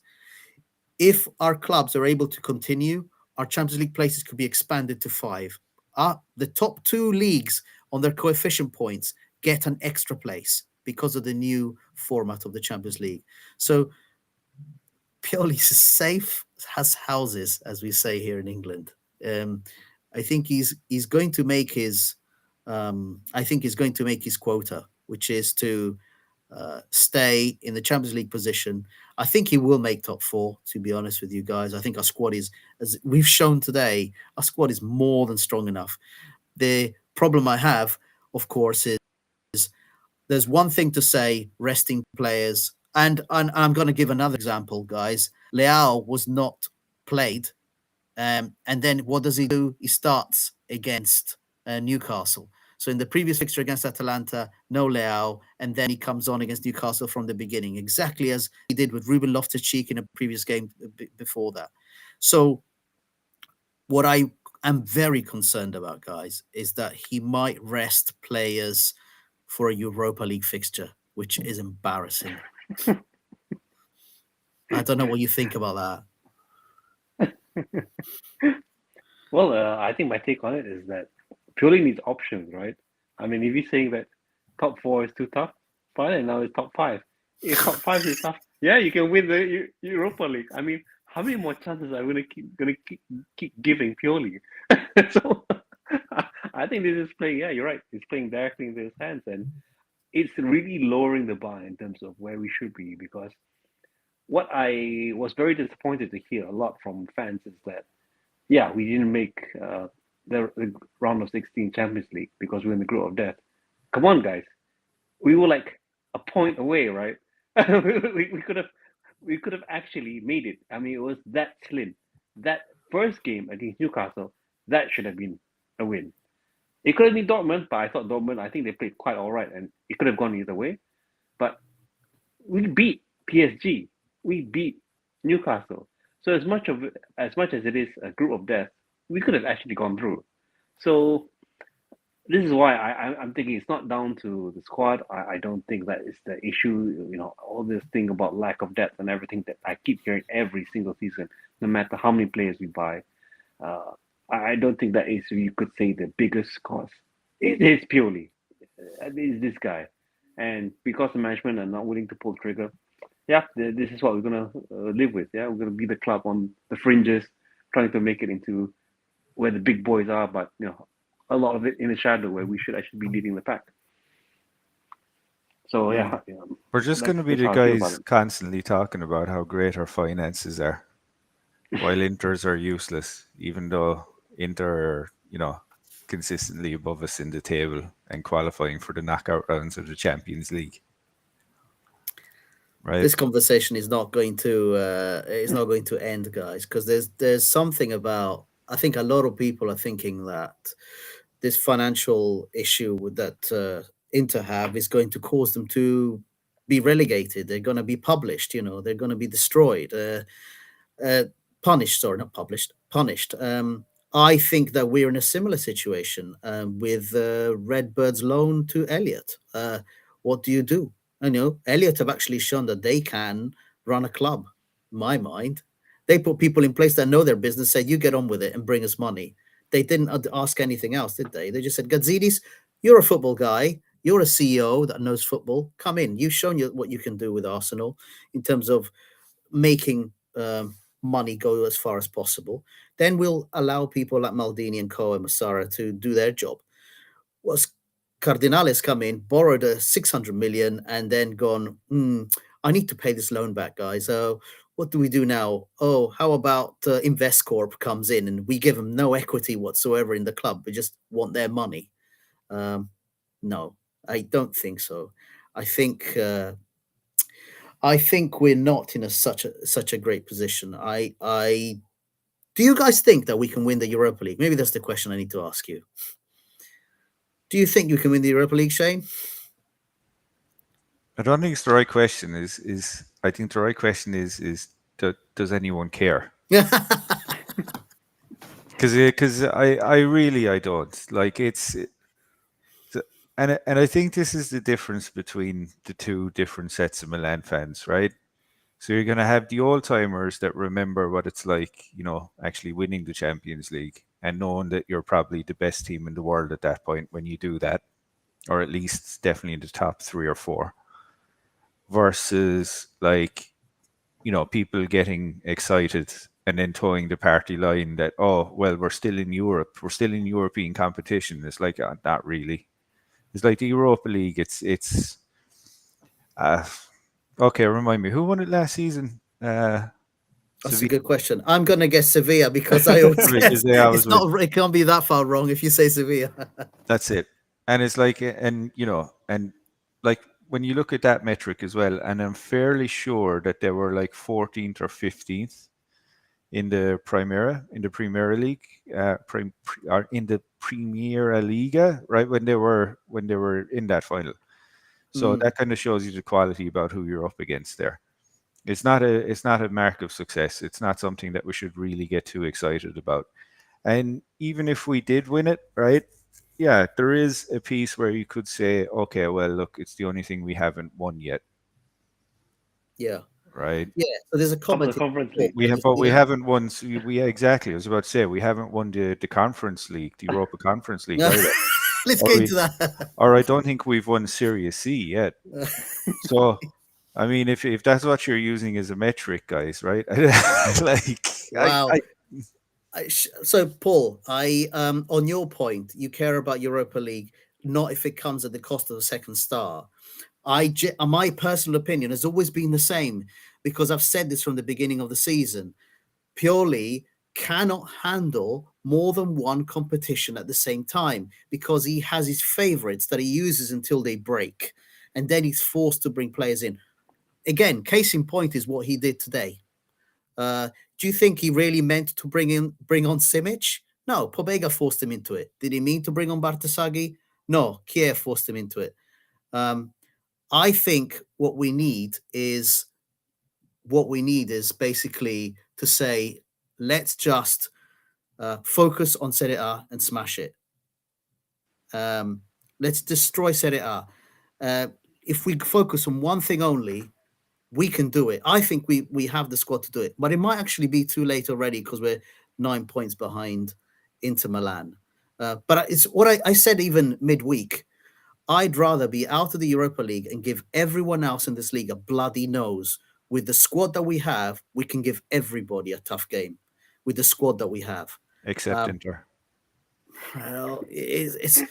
If our clubs are able to continue, our Champions League places could be expanded to 5. The top 2 leagues on their coefficient points get an extra place because of the new format of the Champions League. So Pioli's safe as houses, as we say here in England. I think he's going to make his quota, which is to stay in the Champions League position. I think he will make top 4, to be honest with you guys. I think our squad is, as we've shown today, our squad is more than strong enough. The problem I have, of course, is there's one thing to say resting players, and I'm going to give another example, guys. Leao was not played, and then what does he do? He starts against Newcastle. So in the previous fixture against Atalanta, no Leao, and then he comes on against Newcastle from the beginning, exactly as he did with Ruben Loftus-Cheek in a previous game before that. So what I am very concerned about, guys, is that he might rest players for a Europa League fixture, which is embarrassing. I don't know what you think about that. Well, I think my take on it is that Pioli needs options, right? I mean, if you're saying that top 4 is too tough, fine, now it's top 5. If top 5 is tough, yeah, you can win the Europa League. I mean, how many more chances are we gonna keep giving Pioli? So I think this is playing. Yeah, you're right. It's playing directly into his hands, and it's really lowering the bar in terms of where we should be. Because what I was very disappointed to hear a lot from fans is that, yeah, we didn't make the round of 16 Champions League because we're in the group of death. Come on, guys. We were like a point away, right? we could have actually made it. I mean, it was that slim. That first game against Newcastle, that should have been a win. It could have been Dortmund, but I thought Dortmund, I think they played quite all right, and it could have gone either way. But we beat PSG. We beat Newcastle. So as much as it is a group of death, we could have actually gone through. So this is why I'm thinking it's not down to the squad. I don't think that is the issue. You know, all this thing about lack of depth and everything that I keep hearing every single season, no matter how many players we buy. I don't think that is, you could say, the biggest cause. It is purely. is this guy, and because the management are not willing to pull the trigger, yeah, this is what we're gonna live with. Yeah, we're gonna be the club on the fringes, trying to make it into where the big boys are, but a lot of it in the shadow where we should actually be leading the pack. So Mm. yeah, We're just going that's to be that's the how I feel about guys it. constantly talking about how great our finances are, while Inters are useless, even though Inter are, consistently above us in the table and qualifying for the knockout rounds of the Champions League, right? This conversation is not going to end, guys, because there's something about, I think a lot of people are thinking that this financial issue that Inter have is going to cause them to be relegated. They're going to be published, they're going to be destroyed, uh, punished. Sorry, not published, punished. I think that we're in a similar situation with Redbird's loan to Elliot. What do you do? I know Elliot have actually shown that they can run a club. In my mind, they put people in place that know their business. Said, "You get on with it and bring us money." They didn't ask anything else, did they? They just said, "Gazidis, you're a football guy. You're a CEO that knows football. Come in. You've shown you what you can do with Arsenal in terms of making money go as far as possible. Then we'll allow people like Maldini and Co and Massara to do their job." Was Cardinales come in, borrowed a 600 million, and then gone, I need to pay this loan back, guys. So what do we do now? Oh, how about InvestCorp comes in and we give them no equity whatsoever in the club. We just want their money. Um, no, I don't think so. I think I think we're not in such a great position. I do you guys think that we can win the Europa League? Maybe that's the question I need to ask you. Do you think you can win the Europa League, Shane? I don't think it's the right question. Is I think the right question is does anyone care? Because I really I don't like and I think this is the difference between the two different sets of Milan fans, right? So you're going to have the old timers that remember what it's like, actually winning the Champions League and knowing that you're probably the best team in the world at that point when you do that, or at least definitely in the top three or four, versus like, people getting excited and then towing the party line that, oh, well, we're still in Europe, we're still in European competition. It's like, not really. It's like the Europa League. Uh, okay, remind me, who won it last season? That's a Sevilla. good question. I'm gonna guess Sevilla because I always Because guess they always win. it can't be that far wrong if you say Sevilla. That's it. And it's like, and like when you look at that metric as well, and I'm fairly sure that they were like 14th or 15th in the Primera League, or in the Primera Liga, right when they were in that final. So Mm, that kind of shows you the quality about who you're up against there. It's not a mark of success. It's not something that we should really get too excited about. And even if we did win it, right? Yeah, there is a piece where you could say, okay, well, look, it's the only thing we haven't won yet, yeah, right? yeah. So there's a Top of comment the in Conference the chat League. We that have, is, but we yeah, haven't won. We exactly. I was about to say we haven't won the Conference League, the Europa Conference League either, let's or get into we, that. or I don't think we've won Series C yet. So, I mean, if that's what you're using as a metric, guys, right? like, Wow. I So, Paul, I on your point, you care about Europa League, not if it comes at the cost of a second star. My personal opinion has always been the same because I've said this from the beginning of the season. Pioli cannot handle more than one competition at the same time because he has his favorites that he uses until they break, and then he's forced to bring players in. Again, case in point is what he did today. Uh, do you think he really meant to bring on Simic? No, Pobega forced him into it. Did he mean to bring on Bartasagi? No, Kiev forced him into it. Um, I think what we need is basically to say, let's just focus on Serie A and smash it. Um, let's destroy Serie A. Uh, if we focus on one thing only, we can do it. I think we have the squad to do it, but it might actually be too late already because we're 9 points behind Inter Milan. But it's what I said even midweek. I'd rather be out of the Europa League and give everyone else in this league a bloody nose. With the squad that we have, we can give everybody a tough game. With the squad that we have, Except Inter. well, it's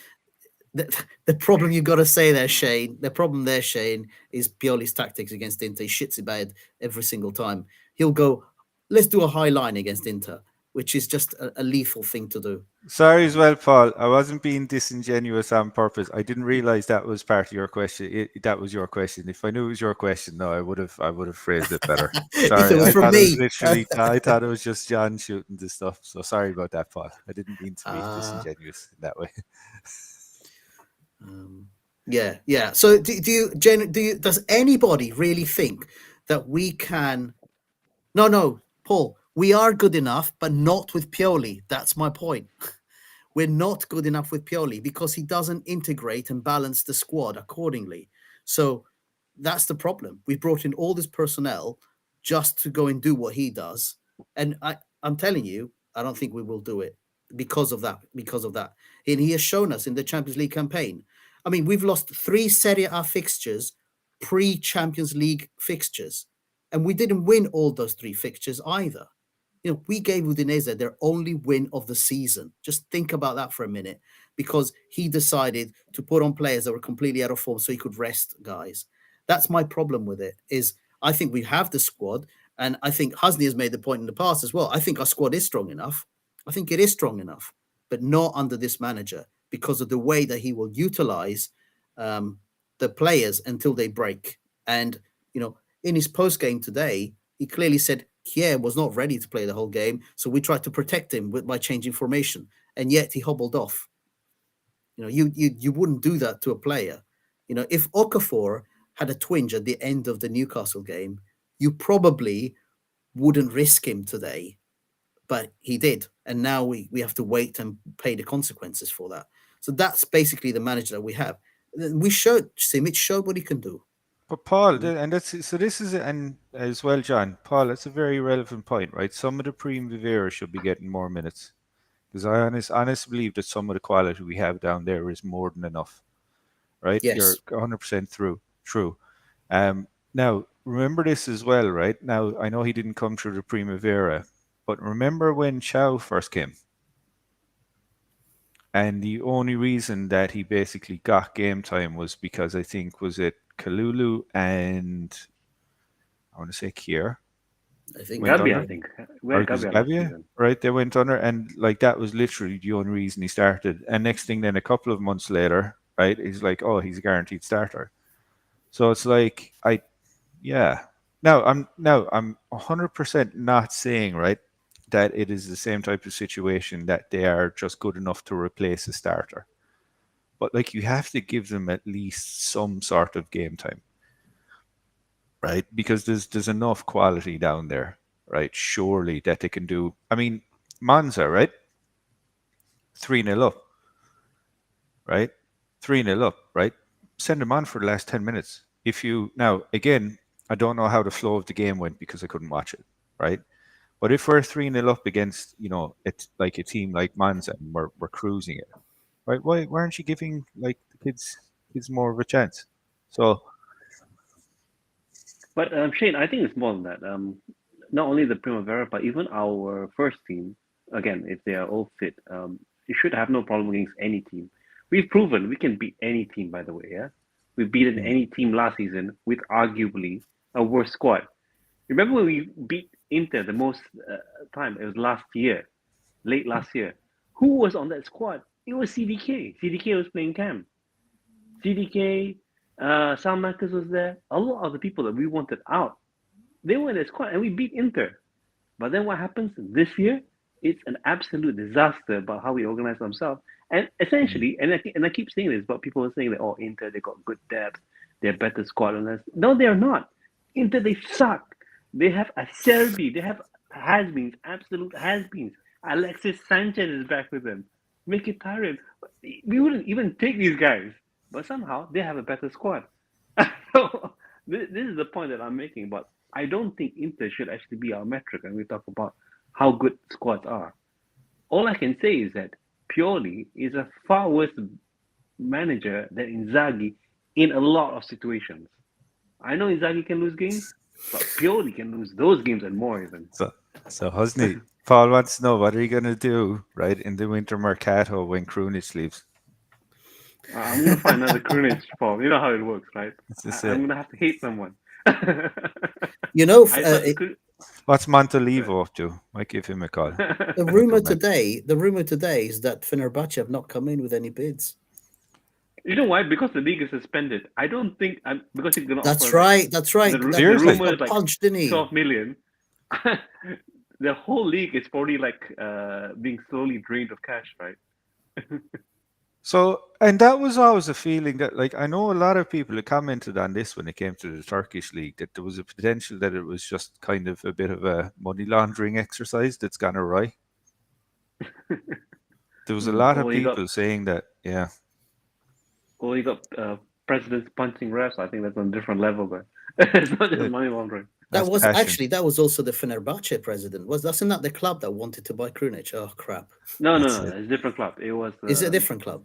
the problem you've got to say there, Shane. The problem there, Shane, is Pioli's tactics against Inter. He shits it bad every single time. He'll go, let's do a high line against Inter, which is just a lethal thing to do. Sorry as well, Paul. I wasn't being disingenuous on purpose. I didn't realize that was part of your question. That was your question. If I knew it was your question, no, I would have phrased it better. If it Sorry, was I from thought it was me. literally. I thought it was just John shooting the stuff. So sorry about that, Paul. I didn't mean to be disingenuous in that way. Yeah. So do you, Jen, does anybody really think that we can? No, Paul, we are good enough, but not with Pioli. That's my point. We're not good enough with Pioli because he doesn't integrate and balance the squad accordingly. So that's the problem. We brought in all this personnel just to go and do what he does. And I'm telling you, I don't think we will do it because of that. Because of that. And he has shown us in the Champions League campaign. I mean, we've lost 3 Serie A fixtures, pre-Champions League fixtures. And we didn't win all those 3 fixtures either. We gave Udinese their only win of the season. Just think about that for a minute, because he decided to put on players that were completely out of form so he could rest guys. That's my problem with it. Is I think we have the squad, and I think Husni has made the point in the past as well. I think our squad is strong enough. I think it is strong enough, but not under this manager because of the way that he will utilize the players until they break. And in his post game today, he clearly said Kier was not ready to play the whole game, so we tried to protect him by changing formation, and yet he hobbled off. You wouldn't do that to a player. If Okafor had a twinge at the end of the Newcastle game, you probably wouldn't risk him today, but he did, and now we have to wait and pay the consequences for that. So that's basically the manager that we have. We showed Simic showed what he can do. But Paul, and that's so. This is and as well, John. Paul, that's a very relevant point, right? Some of the Primavera should be getting more minutes because I honestly believe that some of the quality we have down there is more than enough, right? You're Yes, 100% true. Now remember this as well, right? Now I know he didn't come through the Primavera, but remember when Chow first came, and the only reason that he basically got game time was because I think was it Kalulu and I want to say Kier I think went you're Gabi, I under, right. think. We or had it was Gabi last Gavia, season. right? They went under, and like that was literally the only reason he started. And next thing, then a couple of months later, right, he's like, oh, he's a guaranteed starter. So it's like yeah. Now I'm 100% not saying right that it is the same type of situation that they are just good enough to replace a starter, but like you have to give them at least some sort of game time, right? Because there's enough quality down there, right? Surely that they can do. I mean, Monza, right? 3-0 up, right? 3-0 up, right? Send them on for the last 10 minutes. If you now again, I don't know how the flow of the game went because I couldn't watch it, right? But if we're 3-0 up against, it's like a team like Monza and we're cruising it, right? Why aren't you giving like the kids more of a chance? So But Shane, I think it's more than that. Not only the Primavera, but even our first team, again, if they are all fit, it should have no problem against any team. We've proven we can beat any team, by the way. Yeah, we've beaten mm, any team last season with arguably a worse squad. Remember when we beat Inter the most time? It was last year, late last year. Who was on that squad? It was CDK. CDK was playing Cam. CDK, Sam Marcus was there. A lot of the people that we wanted out, they were in the squad, and we beat Inter. But then what happens this year? It's an absolute disaster about how we organize ourselves. And mm, essentially, and I keep saying this, but people are saying that, oh, Inter, they got good depth, they're better squad than us. No, they're not. Inter, they suck. They have a Serbi, they have has-beens, absolute has-beens. Alexis Sanchez is back with them. Mkhitaryan. We wouldn't even take these guys, but somehow they have a better squad. So this is the point that I'm making. But I don't think Inter should actually be our metric when we talk about how good squads are. All I can say is that Pioli is a far worse manager than Inzaghi in a lot of situations. I know Inzaghi can lose games, but Pioli can lose those games and more even. So, so Husni, Paul wants to know what are you going to do, right, in the winter mercato when Krunic leaves? I'm gonna find another Krunic form. You know how it works, right? Is this I'm it? gonna have to hate someone. I You know, thought Kru- What's Montalivo up to? Might give him a call. Might come back. the rumor today is that Fenerbahce have not come in with any bids. you know why? Because the league is suspended. I don't think because he's gonna That's offer like right. That's right. the He Seriously? rumor is got like punched, didn't he? 12 million. The whole league is probably like being slowly drained of cash, right? So, and that was always a feeling that, like, I know a lot of people had commented on this when it came to the Turkish league, that there was a potential that it was just kind of a bit of a money laundering exercise that's gone awry. There was a Mm. lot of Or you got people saying that, yeah. or you got presidents punching refs. I think that's on a different level, but it's not just Yeah, money laundering. That that's was passion. actually that was also the Fenerbahce president. Wasn't that the club that wanted to buy Krunic? Oh crap! No, no, That's no, it. it's a different club. It was Is it a different club?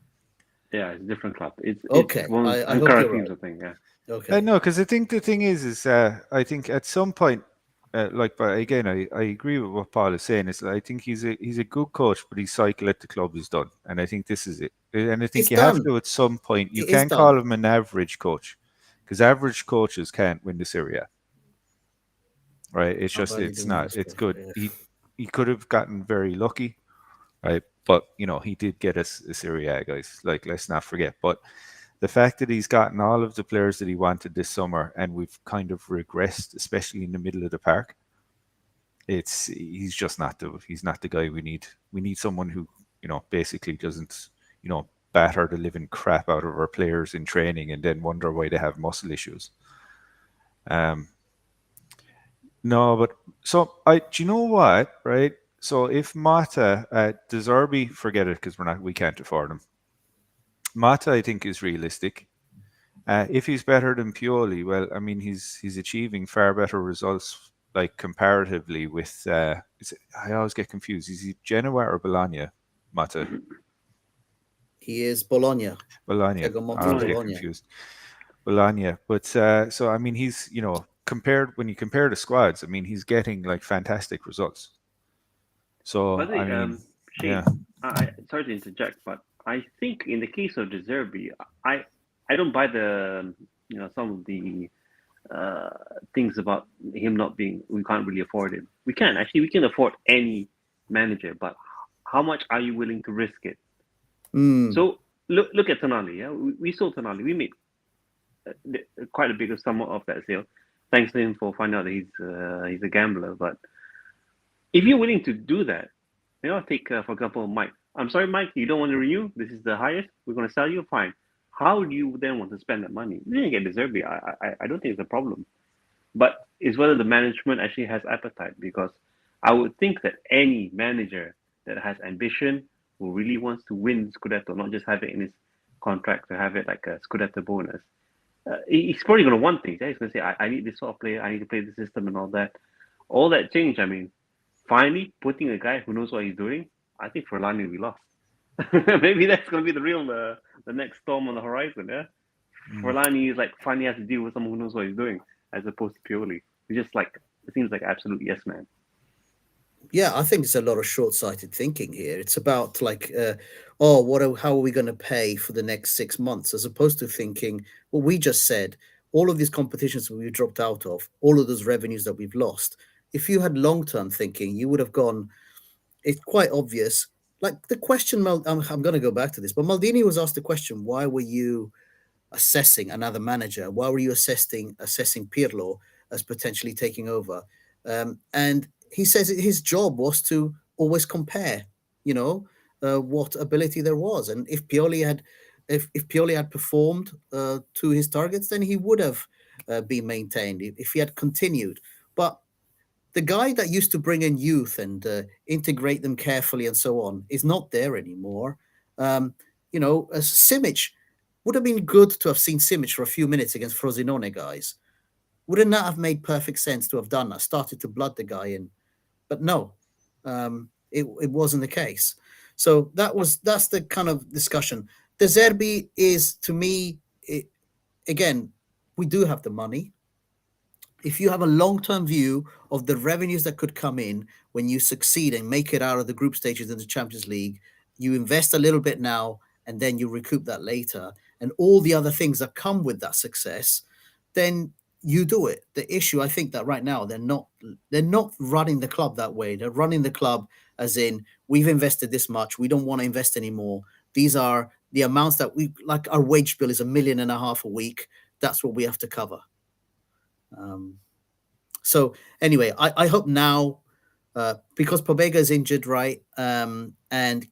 yeah, it's a different club. It's Okay, one of I hope Ankara you're teams, right. I think. Yeah. Okay, No, because I think the thing is I think at some point, like, but again, I agree with what Paul is saying. Is that I think he's a good coach, but his cycle at the club is done, and I think this is it. And I it's think you have done. to at some point. You It is can't call done. him an average coach, because average coaches can't win the Serie A, right? It's How just badly it's do we not. miss It's it? good. He could have gotten very lucky, right? But he did get us a Serie A, guys. Like, let's not forget. But the fact that he's gotten all of the players that he wanted this summer, and we've kind of regressed, especially in the middle of the park. He's not the guy we need. We need someone who basically doesn't batter the living crap out of our players in training and then wonder why they have muscle issues. Um, no, but so do you know what? Right. So if Mata, De Zerbi, forget it because we can't afford him. Mata, I think, is realistic. If he's better than Pioli, well, I mean, he's achieving far better results, like comparatively with. I always get confused. Is he Genoa or Bologna? Mata, He is Bologna. Bologna. I Monte always get Bologna. Bologna. confused. Bologna, but so I mean, he's compared when you compare the squads, I mean, he's getting like fantastic results. By So the I way, mean, yeah, Shane, I sorry to interject, but I think in the case of De Zerbi, I I don't buy the some of the uh, things about him not being. We can't really afford him. We can actually we can afford any manager, but how much are you willing to risk it? Mm. So look at Tonali. Yeah, we sold Tonali. We made quite a big sum of that sale. Thanks to him for finding out that he's a gambler. But if you're willing to do that, take for example Mike. I'm sorry, Mike, you don't want to renew. This is the highest. We're going to sell you. Fine. How do you then want to spend that money? You didn't get Deserbi. I don't think it's a problem. But it's whether the management actually has appetite because I would think that any manager that has ambition who really wants to win Scudetto, not just have it in his contract to have it like a Scudetto bonus. He's probably going to want things. Yeah? He's going to say, I need this sort of player. I need to play the system and all that. All that change. I mean, finally putting a guy who knows what he's doing. I think Forlani will be lost. Maybe that's going to be the real the next storm on the horizon. Yeah, mm. Forlani is like finally has to deal with someone who knows what he's doing, as opposed to Pioli. He's just like it seems like absolute yes man. Yeah, I think it's a lot of short-sighted thinking here. It's about like, oh, how are we going to pay for the next 6 months, as opposed to thinking, well, we just said all of these competitions we dropped out of, all of those revenues that we've lost. If you had long-term thinking, you would have gone. It's quite obvious. Like the question, I'm going to go back to this, but Maldini was asked the question, why were you assessing another manager? Why were you assessing Pirlo as potentially taking over? And he says his job was to always compare, you know, what ability there was, and if Pioli had performed to his targets, then he would have been maintained if he had continued. But the guy that used to bring in youth and integrate them carefully and so on is not there anymore. Um, as Simic would have been good to have seen Simic for a few minutes against Frosinone guys. Wouldn't that have made perfect sense to have done that? Started to blood the guy in, but no, it wasn't the case. So that's the kind of discussion. De Zerbi is, to me, again, we do have the money. If you have a long-term view of the revenues that could come in when you succeed and make it out of the group stages in the Champions League, you invest a little bit now and then you recoup that later, and all the other things that come with that success, then you do it. The issue, I think, that right now they're not running the club that way. They're running the club as in, we've invested this much, we don't want to invest anymore. These are the amounts that we like. Our wage bill is 1.5 million a week. That's what we have to cover. Um, so anyway, I hope now, because Pobega is injured, right, and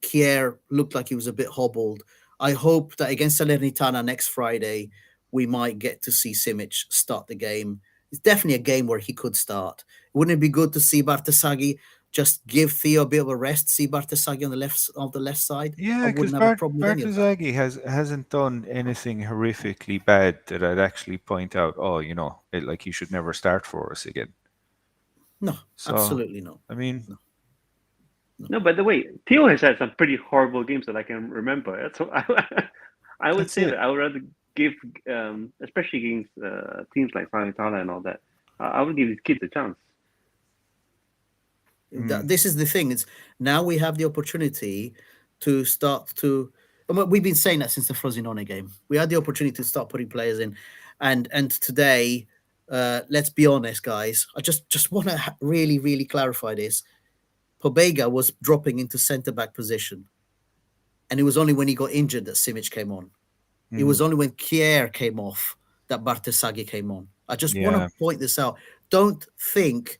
Kier looked like he was a bit hobbled. I hope that against Salernitana next Friday, we might get to see Simic start the game. It's definitely a game where he could start. Wouldn't it be good to see Bartesaghi just give Theo a bit of a rest? See Bartesaghi on the left side. I Yeah, because wouldn't have a problem with any of that. Bartosaghi hasn't done anything horrifically bad that I'd actually point out. Oh, like he should never start for us again. No, So, absolutely no. I mean, No, no. No, by the way, Theo has had some pretty horrible games that I can remember. So I would that's say it. that I would rather give, especially against teams like Salernitana and all that, I would give these kids a chance. Mm, This is the thing. It's now we have the opportunity to start to. And we've been saying that since the Frosinone game. We had the opportunity to start putting players in, and today, let's be honest, guys. I just want to really clarify this. Pobega was dropping into centre back position, and it was only when he got injured that Simic came on. It mm, was only when Kier came off that Bartesaghi came on. I just want to yeah, point this out. Don't think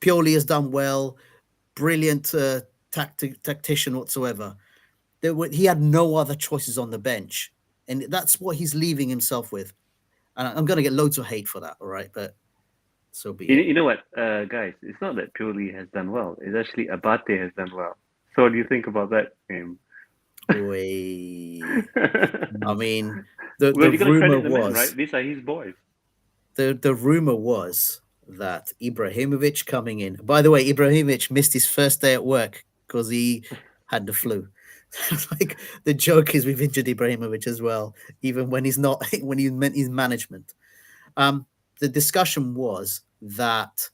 Pioli has done well, brilliant tactician whatsoever. He had no other choices on the bench, and that's what he's leaving himself with. And I'm going to get loads of hate for that, all right? But so be You, it. you know what, guys? It's not that Pioli has done well. It's actually Abate has done well. So what do you think about that game? We, I mm, mean, Well, the you got to rumor credit the man, right? was These are his boys. the rumor was that Ibrahimovic coming in. By the way, Ibrahimovic missed his first day at work because he had the flu. Like the joke is we've injured Ibrahimovic as well, even when he's not when he's meant his management. Um, the discussion was that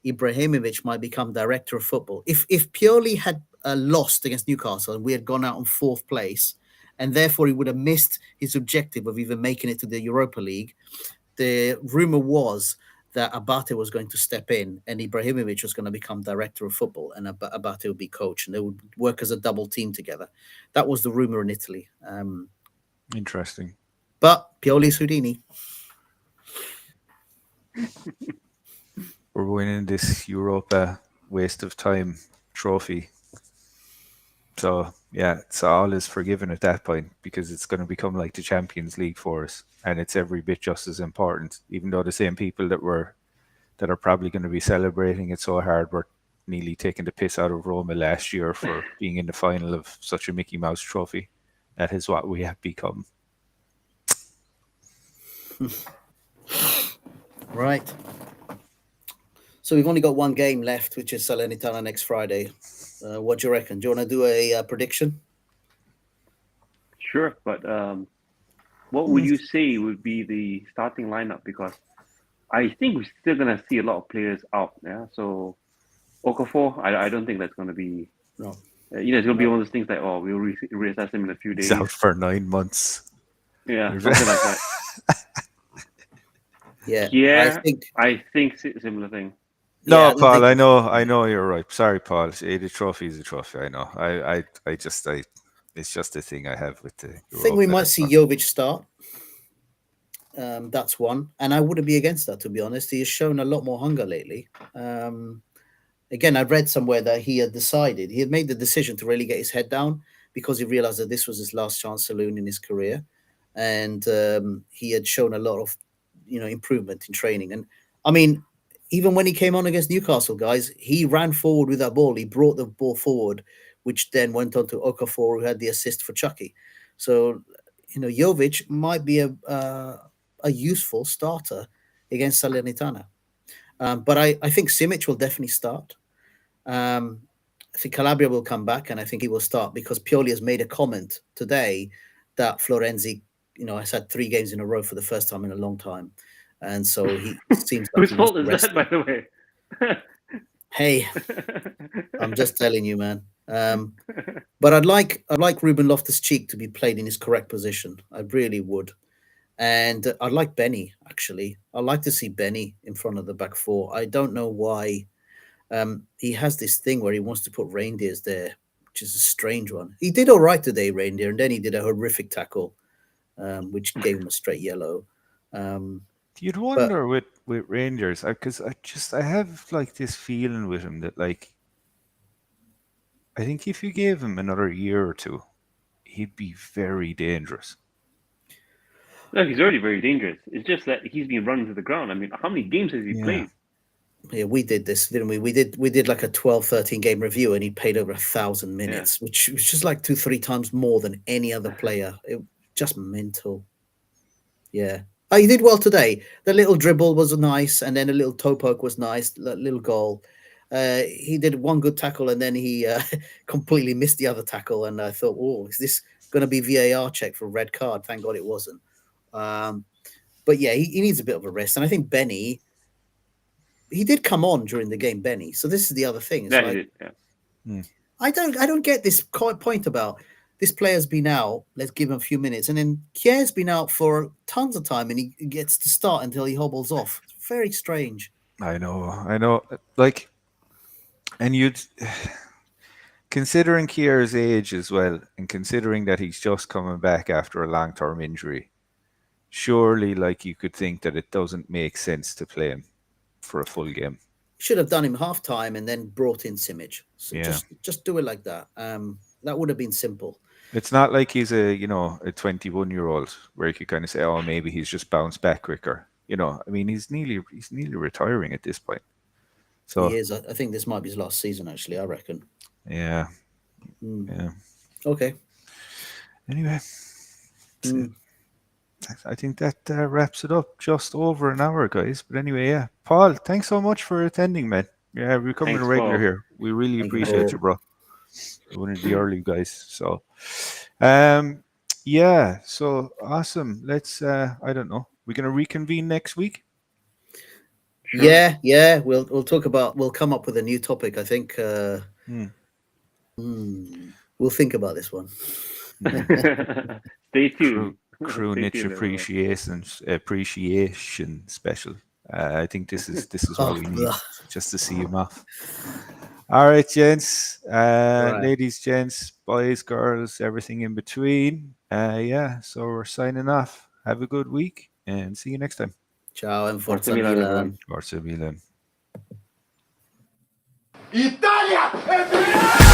Ibrahimovic might become director of football. If Pioli had lost against Newcastle and we had gone out in fourth place, and therefore he would have missed his objective of even making it to the Europa League, the rumor was that Abate was going to step in and Ibrahimovic was going to become director of football and Abate would be coach and they would work as a double team together. That was the rumor in Italy. interesting. But Pioli's Houdini. We're winning this Europa waste of time trophy. So yeah, so all is forgiven at that point because it's going to become like the Champions League for us, and it's every bit just as important. Even though the same people that are probably going to be celebrating it so hard were nearly taking the piss out of Roma last year for being in the final of such a Mickey Mouse trophy. That is what we have become. Right. So we've only got one game left, which is Salernitana next Friday. What do you reckon? Do you want to do a prediction? Sure, but what would you say would be the starting lineup? Because I think we're still gonna see a lot of players out. Yeah, so Okafor, I don't think that's gonna be. No. It's gonna be No. one of those things like, oh, we'll reassess him in a few He's days. out for 9 months. Yeah, something like that. Yeah. Yeah, I think similar thing. Yeah, No, I don't Paul, think I know you're right. Sorry, Paul. The trophy is a trophy. I know. It's just a thing I have with the think we Europa. might That's see all. Jovic start. That's one. And I wouldn't be against that, to be honest. He has shown a lot more hunger lately. Again, I read somewhere that he had made the decision to really get his head down because he realized that this was his last chance saloon in his career. And he had shown a lot of, improvement in training. And I mean, even when he came on against Newcastle, guys, he ran forward with that ball. He brought the ball forward, which then went on to Okafor, who had the assist for Chucky. So, Jovic might be a useful starter against Salernitana. But I think Simic will definitely start. I think Calabria will come back, and I think he will start because Pioli has made a comment today that Florenzi, has had 3 games in a row for the first time in a long time, and so he seems like Whose he wants fault to is rest that, by him. the way? Hey, I'm just telling you, man. But I'd like Ruben Loftus-Cheek to be played in his correct position. I really would. And I'd like Benny, actually. I'd like to see Benny in front of the back four. I don't know why. He has this thing where he wants to put Reindeers there, which is a strange one. He did all right today, Reindeer, and then he did a horrific tackle, which gave him a straight yellow. Um, You'd but wonder with Rangers because I have like this feeling with him that like I think if you gave him another year or two, he'd be very dangerous. No, he's already very dangerous. It's just that he's been running to the ground. I mean, how many games has he Yeah, played? yeah, we did this, didn't we? We did like a 12, 13 game review, and he played over 1,000 Yeah. minutes, which was just like 2, 3 times more than any other player. It just mental. Yeah. Oh, he did well today. The little dribble was nice, and then a little toe poke was nice. Little goal. He did one good tackle, and then he completely missed the other tackle. And I thought, oh, is this going to be VAR check for a red card? Thank God it wasn't. Um, but yeah, he needs a bit of a rest. And I think Benny, he did come on during the game, Benny. So this is the other thing. It's Yeah, he like did. Yeah. Hmm. I don't get this point about this player's been out. Let's give him a few minutes, and then Kier's been out for tons of time, and he gets to start until he hobbles off. It's very strange. I know. Like, and you'd considering Kier's age as well, and considering that he's just coming back after a long-term injury, surely, like you could think that it doesn't make sense to play him for a full game. Should have done him half time and then brought in Simic. So Yeah, just do it like that. That would have been simple. it's not like he's a 21-year-old where you could kind of say, oh, maybe he's just bounced back quicker. I mean, he's nearly retiring at this point. He So is. I think this might be his last season. Actually, I reckon. yeah, Mm. yeah. Okay. Anyway, Mm. I think that wraps it up. Just over an hour, guys. But anyway, yeah. Paul, thanks so much for attending, man. Yeah, we're becoming a Thanks regular for here. We really Thank you, appreciate you, Paul. bro. You're one of the early guys. So, um, yeah. So awesome. Let's. I don't know. We're gonna reconvene next week. sure. Yeah. We'll talk about. We'll come up with a new topic. I think. Hmm. We'll think about this one. Stay tuned. Crew Crew Stay niche tuned, everyone. appreciation special. I think this is what Oh, we need blah. just to see him off. All right, gents, Right. ladies, gents, boys, girls, everything in between. Yeah, so we're signing off. Have a good week and see you next time. Ciao and Forza Forza Milan, everyone. Milan. Forza Milan. Italia!